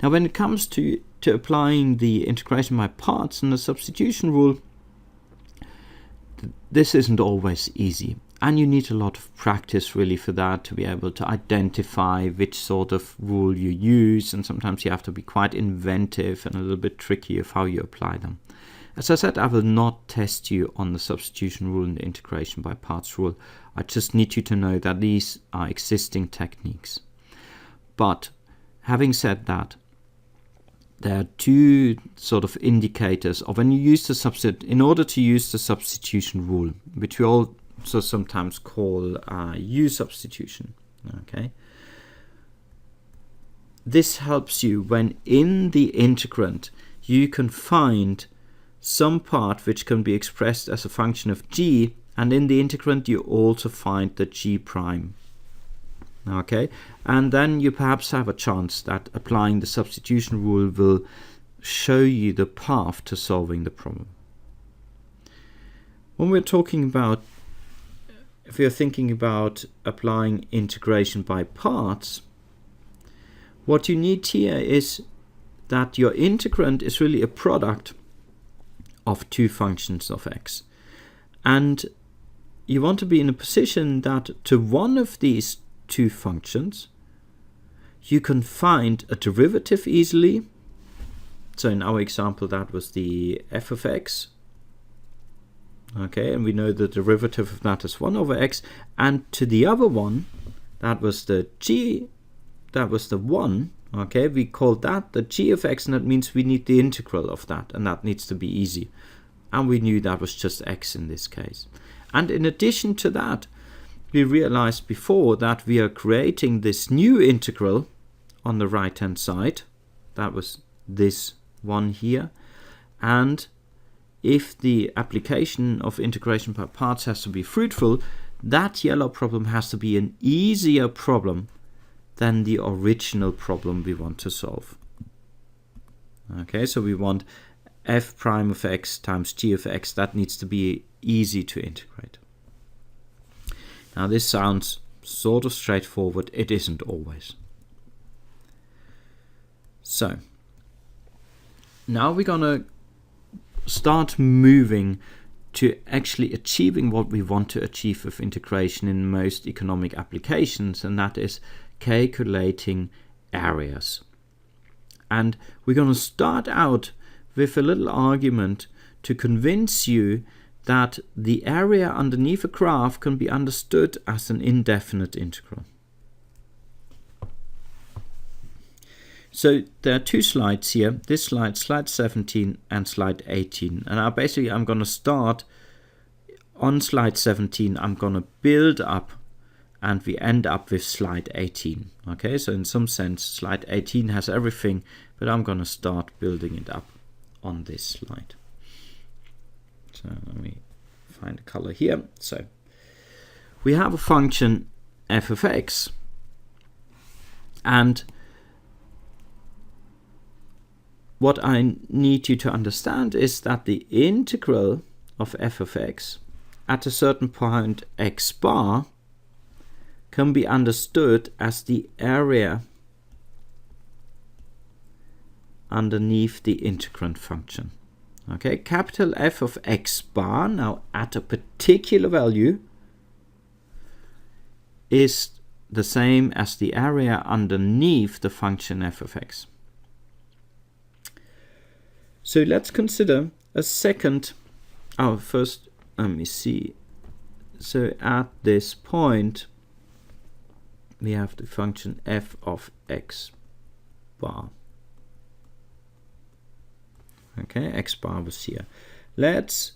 A: Now, when it comes to applying the integration by parts and the substitution rule, this isn't always easy. And you need a lot of practice really for that, to be able to identify which sort of rule you use. And sometimes you have to be quite inventive and a little bit tricky of how you apply them. As I said, I will not test you on the substitution rule and the integration by parts rule. I just need you to know that these are existing techniques. But having said that, there are two sort of indicators of when you use the in order to use the substitution rule, which we also sometimes call U substitution. Okay. This helps you when in the integrand you can find some part which can be expressed as a function of g, and in the integrand you also find the g prime. Okay, and then you perhaps have a chance that applying the substitution rule will show you the path to solving the problem. When we're talking about, if you're thinking about applying integration by parts, what you need here is that your integrand is really a product of two functions of x. And you want to be in a position that to one of these two functions, you can find a derivative easily. So in our example, that was the f of x. Okay, and we know the derivative of that is 1 over x. And to the other one, that was the g, that was the 1 Okay, we call that the g of x, and that means we need the integral of that, and that needs to be easy. And we knew that was just x in this case. And in addition to that, we realized before that we are creating this new integral on the right hand side. That was this one here. And if the application of integration by parts has to be fruitful, that yellow problem has to be an easier problem than the original problem we want to solve. Okay, so we want f prime of x times g of x. That needs to be easy to integrate. Now this sounds sort of straightforward. It isn't always. So now we're going to start moving to actually achieving what we want to achieve with integration in most economic applications, and that is calculating areas. And we're going to start out with a little argument to convince you that the area underneath a graph can be understood as an indefinite integral. So there are two slides here, this slide, slide 17 and slide 18. And I'm going to start on slide 17. I'm going to build up and we end up with slide 18. Okay, so in some sense slide 18 has everything, but I'm going to start building it up on this slide. So let me find a color here. So we have a function f of x, and what I need you to understand is that the integral of f of x at a certain point x bar can be understood as the area underneath the integrand function. Okay, capital F of x bar now at a particular value is the same as the area underneath the function f of x. So let's consider a second. First let me see. So at this point we have the function f of x bar. Okay, x bar was here. Let's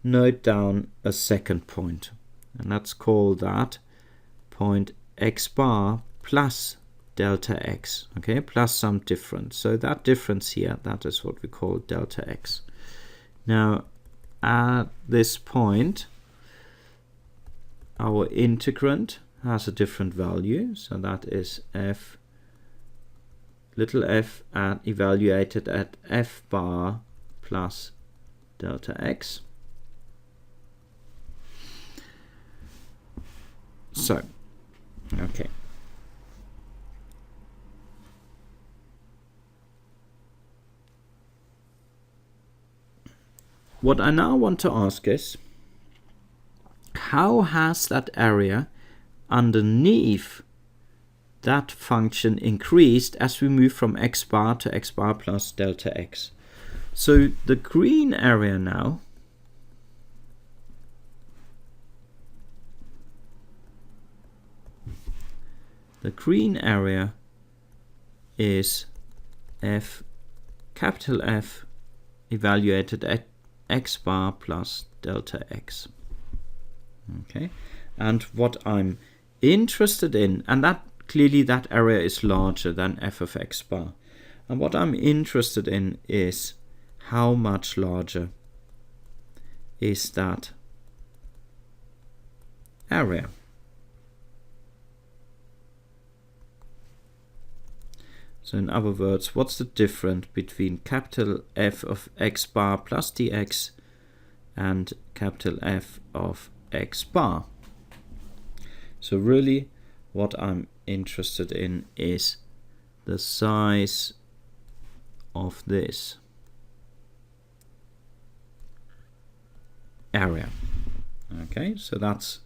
A: note down a second point, and let's call that point x bar plus delta x. Okay, plus some difference. So that difference here, that is what we call delta x. Now at this point our integrand has a different value, so that is f little f at evaluated at f bar plus delta x. So okay, what I now want to ask is, how has that area underneath that function increased as we move from x bar to x bar plus delta x? So the green area now is f capital F evaluated at x bar plus delta x. Okay, and what I'm interested in, and that clearly that area is larger than f of x bar, and what I'm interested in is how much larger is that area. So in other words, what's the difference between capital F of x bar plus dx and capital F of x bar? So really what I'm interested in is the size of this area. Okay, so that's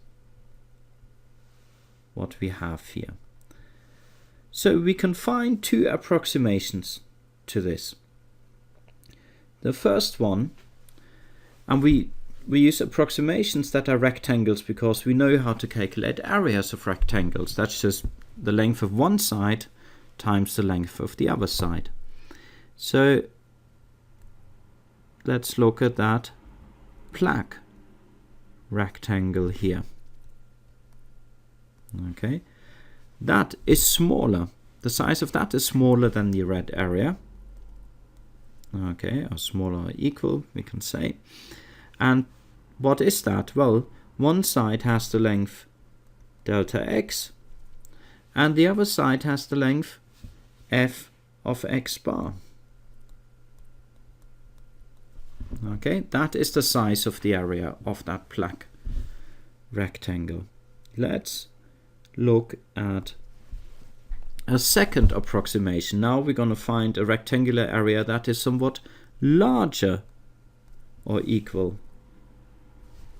A: what we have here. So we can find two approximations to this. The first one, and we use approximations that are rectangles because we know how to calculate areas of rectangles. That's just the length of one side times the length of the other side. So let's look at that plaque rectangle here. Okay, that is smaller. The size of that is smaller than the red area. Okay, or smaller or equal, we can say. And what is that? Well, one side has the length delta x, and the other side has the length f of x bar. Okay, that is the size of the area of that plaque rectangle. Let's look at a second approximation. Now we're going to find a rectangular area that is somewhat larger or equal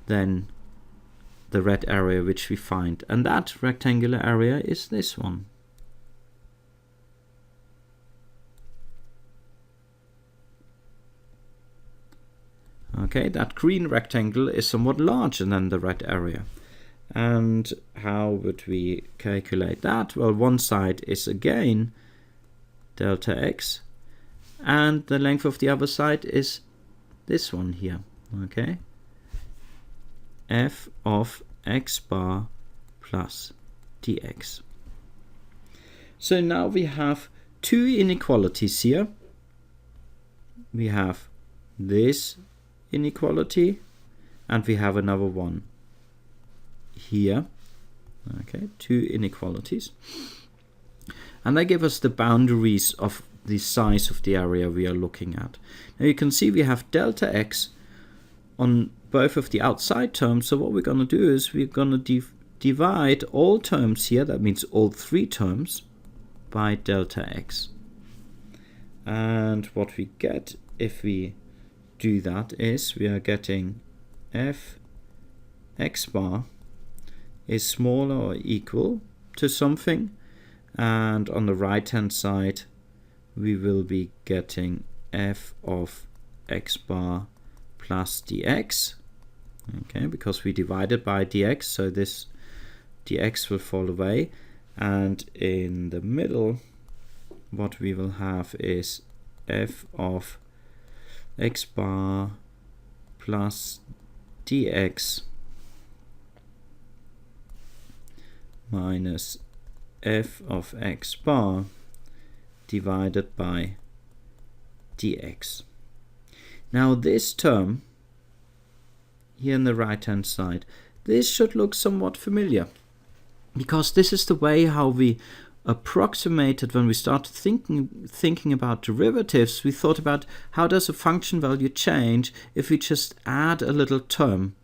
A: than the red area which we find, and that rectangular area is this one. Okay, that green rectangle is somewhat larger than the red area. And how would we calculate that? Well, one side is again delta x, and the length of the other side is this one here. Okay, f of x bar plus dx. So now we have two inequalities here. We have this inequality, and we have another one here. Okay, two inequalities, and they give us the boundaries of the size of the area we are looking at. Now you can see we have delta x on both of the outside terms, so what we're going to do is we're going to divide all terms here, that means all three terms, by delta x. And what we get if we do that is we are getting f x bar is smaller or equal to something, and on the right hand side we will be getting f of x bar plus dx. Okay, because we divided by dx, so this dx will fall away, and in the middle what we will have is f of x bar plus dx minus f of x bar divided by dx. Now this term here on the right hand side, this should look somewhat familiar, because this is the way how we approximated when we started thinking about derivatives. We thought about how does a function value change if we just add a little term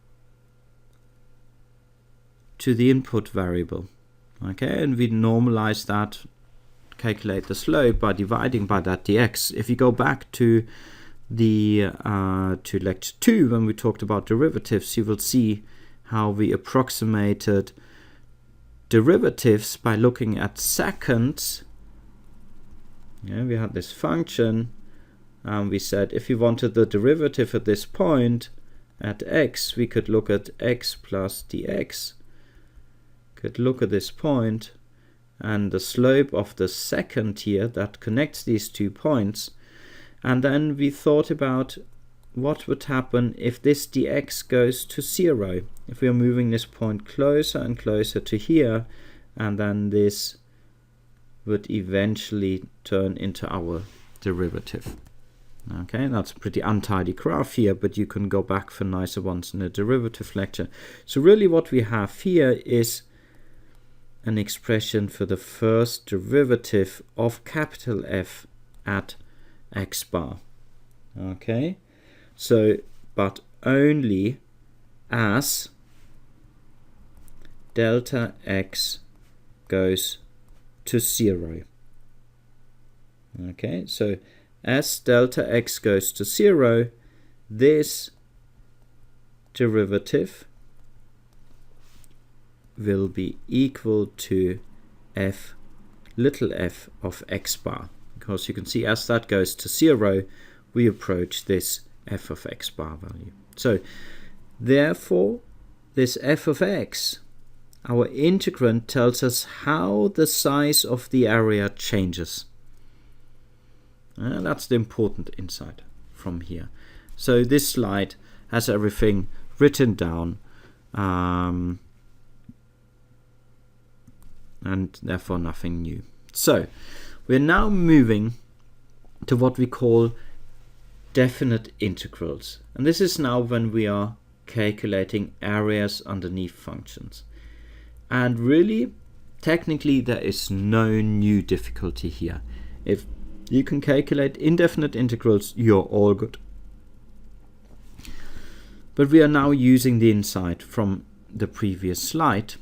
A: to the input variable. Okay, and we normalize that, calculate the slope by dividing by that dx. If you go back to the to lecture 2 when we talked about derivatives, you will see how we approximated derivatives by looking at seconds. Yeah, we had this function, and we said if we wanted the derivative at this point at x, we could look at x plus dx, could look at this point, and the slope of the second here that connects these 2 points, and then we thought about what would happen if this dx goes to 0, if we are moving this point closer and closer to here, and then this would eventually turn into our derivative. Okay, that's a pretty untidy graph here, but you can go back for nicer ones in a derivative lecture. So really what we have here is an expression for the first derivative of capital F at x bar. Okay, so but only as delta x goes to 0. Okay, so as delta x goes to 0, this derivative will be equal to f little f of x bar, because you can see as that goes to 0 we approach this f of x bar value. So therefore this f of x our integrand tells us how the size of the area changes. That's the important insight from here. So this slide has everything written down, and therefore nothing new. So we're now moving to what we call definite integrals. And this is now when we are calculating areas underneath functions. And really, technically, there is no new difficulty here. If you can calculate indefinite integrals, you're all good. But we are now using the insight from the previous slide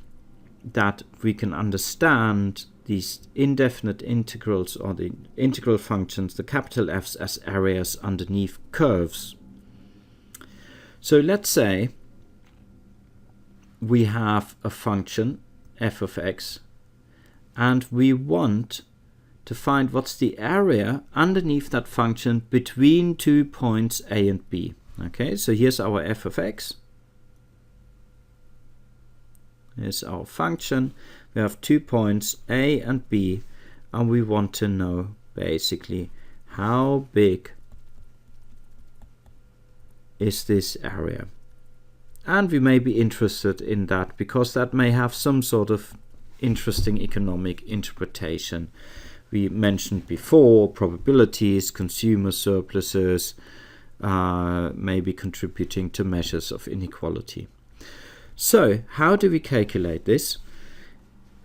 A: that we can understand these indefinite integrals, or the integral functions, the capital F's, as areas underneath curves. So let's say we have a function f of x, and we want to find what's the area underneath that function between 2 points a and b. Okay, so here's our f of x. Here's our function. We have 2 points a and b, and we want to know basically how big is this area. And we may be interested in that because that may have some sort of interesting economic interpretation. We mentioned before probabilities, consumer surpluses, maybe contributing to measures of inequality. So how do we calculate this?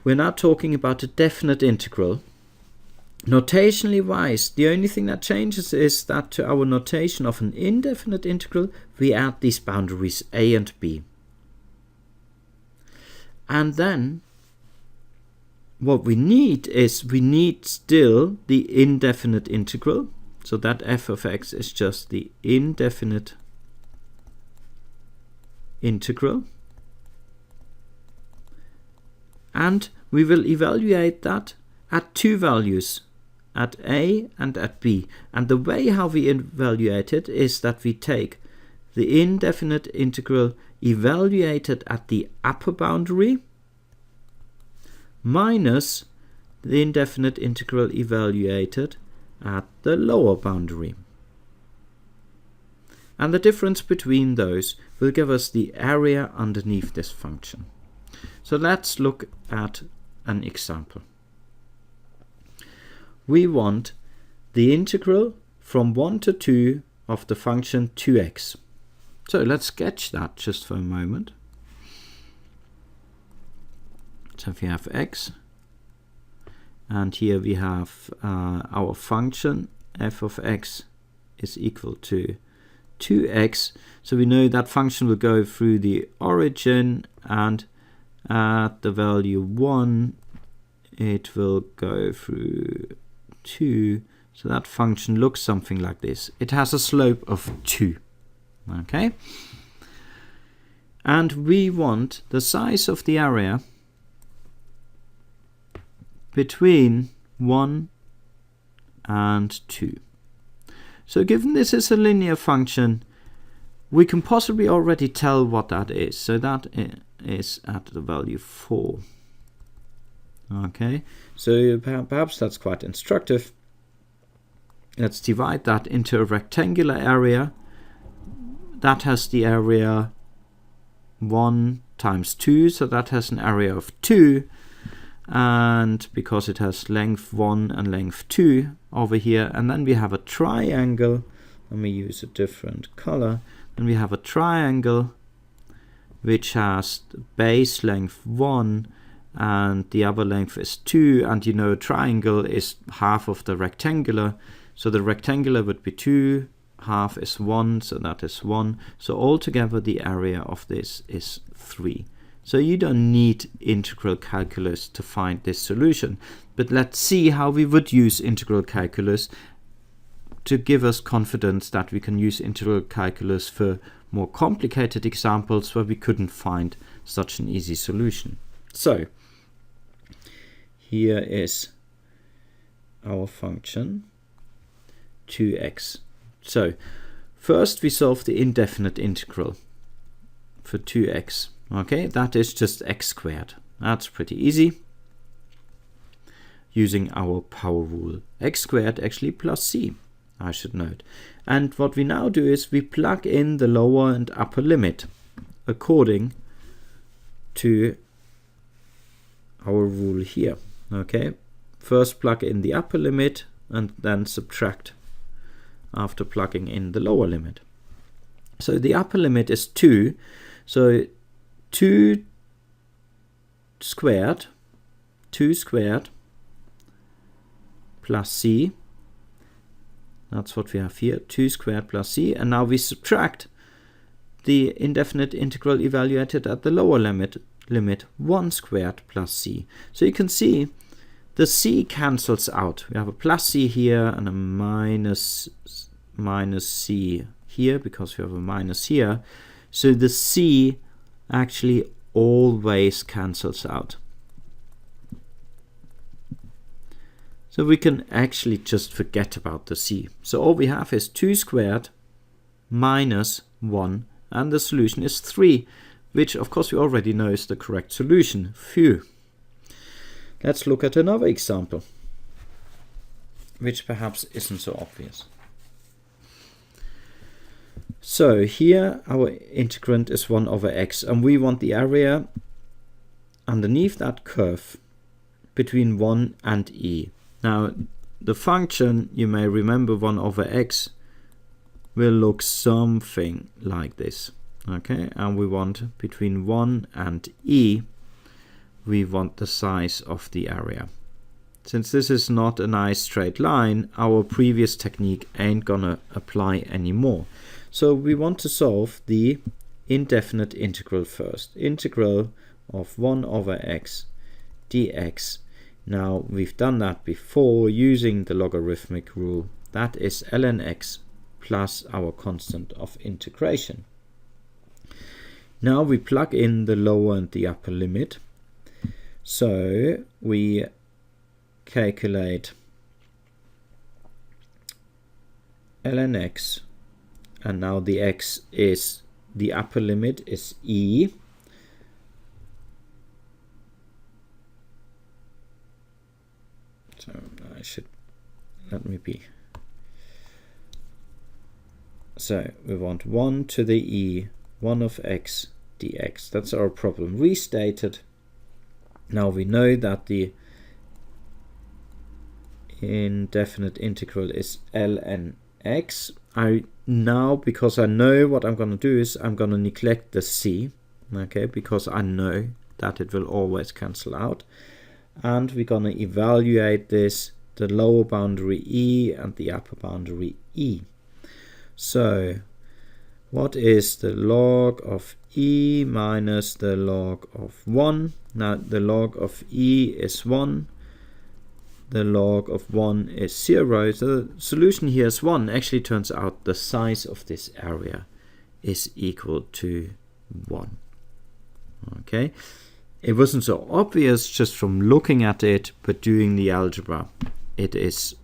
A: We're now talking about a definite integral. Notationally wise, the only thing that changes is that to our notation of an indefinite integral, we add these boundaries a and b. And then what we need is, we need still the indefinite integral. So that f of x is just the indefinite integral. And we will evaluate that at two values, at a and at b. And the way how we evaluate it is that we take the indefinite integral evaluated at the upper boundary minus the indefinite integral evaluated at the lower boundary. And the difference between those will give us the area underneath this function. So let's look at an example. We want the integral from 1 to 2 of the function 2x. So let's sketch that just for a moment. So if we have x, and here we have our function f of x is equal to 2x. So we know that function will go through the origin, and at the value 1 it will go through 2. So that function looks something like this. It has a slope of 2. Okay, and we want the size of the area between 1 and 2. So given this is a linear function, we can possibly already tell what that is. So that is at the value 4. Okay, so perhaps that's quite instructive. Let's divide that into a rectangular area. That has the area 1 times 2, so that has an area of 2. And because it has length 1 and length 2 over here, and then we have a triangle. Let me use a different color. Then we have a triangle which has base length 1 and the other length is 2, and you know a triangle is half of the rectangular, so the rectangular would be 2, half is 1, so that is 1. So altogether the area of this is 3. So you don't need integral calculus to find this solution. But let's see how we would use integral calculus to give us confidence that we can use integral calculus for more complicated examples where we couldn't find such an easy solution. So here is our function 2x. So first we solve the indefinite integral for 2x. Okay, that is just x squared. That's pretty easy. Using our power rule, x squared actually plus c, I should note. And what we now do is we plug in the lower and upper limit according to our rule here. Okay, first plug in the upper limit and then subtract after plugging in the lower limit. So the upper limit is 2, so 2 squared plus c. That's what we have here, 2 squared plus c. And now we subtract the indefinite integral evaluated at the lower limit, 1 squared plus c. So you can see the c cancels out. We have a plus c here and a minus c here because we have a minus here. So the c actually always cancels out. So we can actually just forget about the c. So all we have is 2 squared minus 1, and the solution is 3, which of course we already know is the correct solution. Phew. Let's look at another example, which perhaps isn't so obvious. So here our integrand is 1 over x, and we want the area underneath that curve between 1 and e. Now the function, you may remember, 1 over x will look something like this. Okay, and we want between 1 and e, we want the size of the area. Since this is not a nice straight line, our previous technique ain't gonna apply anymore. So we want to solve the indefinite integral first. Integral of 1 over x dx. Now we've done that before using the logarithmic rule. That is ln x plus our constant of integration. Now we plug in the lower and the upper limit. So we calculate ln x, and now the x is, the upper limit is e. So I should, let me be. So we want 1 to the e, 1 of x dx. That's our problem restated. Now we know that the indefinite integral is ln x. Now, because I know what I'm going to do is I'm going to neglect the c, okay, because I know that it will always cancel out. And we're going to evaluate this, the lower boundary e and the upper boundary e. So what is the log of e minus the log of 1? Now the log of e is 1, the log of 1 is 0. So the solution here is 1. Actually turns out the size of this area is equal to 1. Okay. It wasn't so obvious just from looking at it, but doing the algebra, it is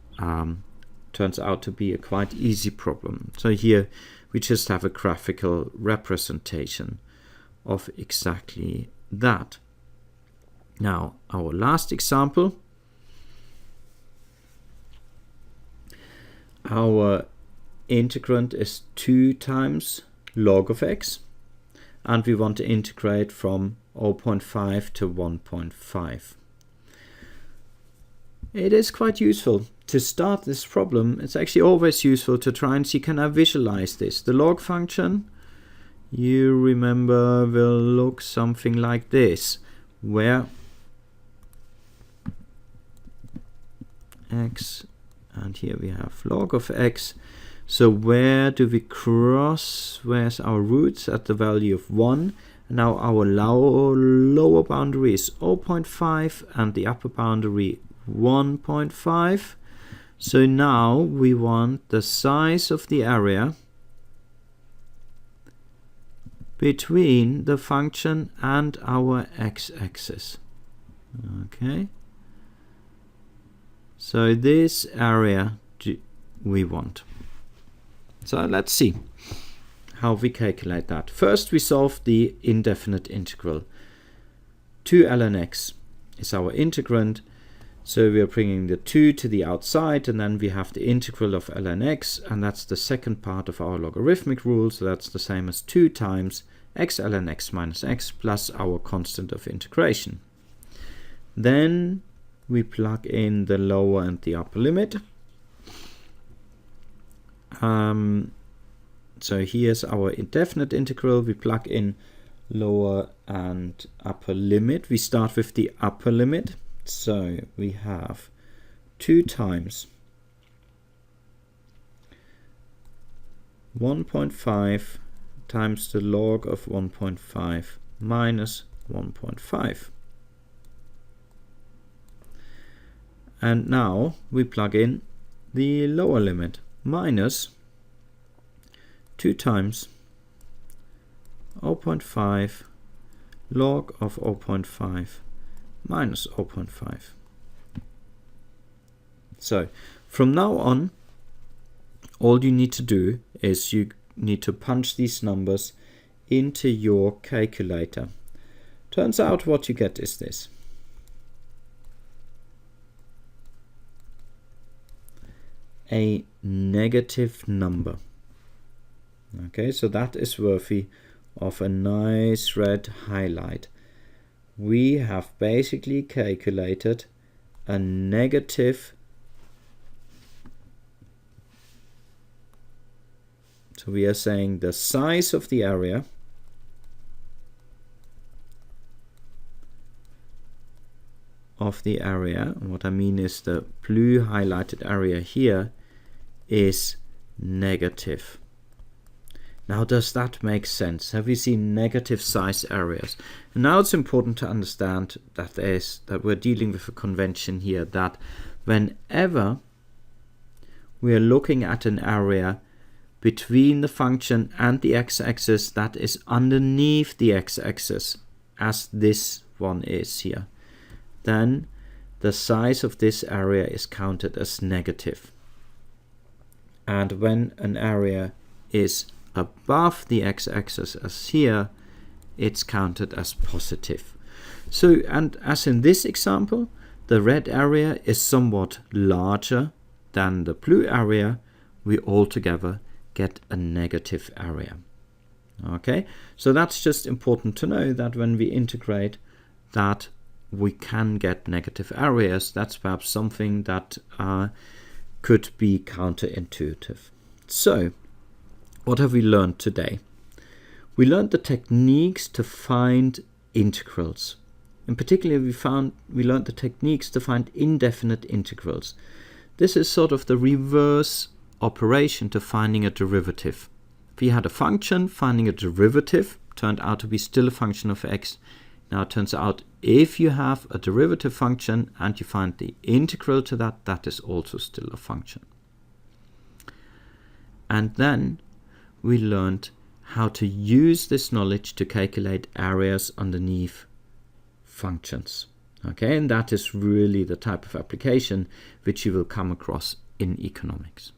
A: turns out to be a quite easy problem. So here we just have a graphical representation of exactly that. Now our last example, our integrand is 2 times log of x, and we want to integrate from 0.5 to 1.5. It is quite useful to start this problem. It's actually always useful to try and see, can I visualize this? The log function, you remember, will look something like this, where x, and here we have log of x. So where do we cross? Where's our roots? At the value of 1. Now our lower boundary is 0.5 and the upper boundary 1.5. So now we want the size of the area between the function and our x-axis. Okay. So this area we want. So let's see how we calculate that. First we solve the indefinite integral. 2 ln x is our integrand. So we are bringing the 2 to the outside, and then we have the integral of ln x, and that's the second part of our logarithmic rule. So that's the same as 2 times x ln x minus x plus our constant of integration. Then we plug in the lower and the upper limit. So here's our indefinite integral. We plug in lower and upper limit. We start with the upper limit. So we have 2 times 1.5 times the log of 1.5 minus 1.5. And now we plug in the lower limit, minus 2 times 0.5 log of 0.5 minus 0.5. So from now on, all you need to do is you need to punch these numbers into your calculator. Turns out what you get is this. A negative number. Okay, so that is worthy of a nice red highlight. We have basically calculated a negative. So we are saying the size of the area and what I mean is the blue highlighted area here is negative. Now, does that make sense? Have you seen negative size areas? And now it's important to understand that we're dealing with a convention here, that whenever we are looking at an area between the function and the x-axis that is underneath the x-axis, as this one is here, then the size of this area is counted as negative. And when an area is above the x-axis as here, it's counted as positive. So, and as in this example, the red area is somewhat larger than the blue area, we altogether get a negative area. Okay, so that's just important to know, that when we integrate, that we can get negative areas. That's perhaps something that could be counterintuitive. So what have we learned today? We learned the techniques to find integrals. In particular, we learned the techniques to find indefinite integrals. This is sort of the reverse operation to finding a derivative. If we had a function, finding a derivative turned out to be still a function of x. Now it turns out if you have a derivative function and you find the integral to that, that is also still a function. And then we learned how to use this knowledge to calculate areas underneath functions. Okay, and that is really the type of application which you will come across in economics.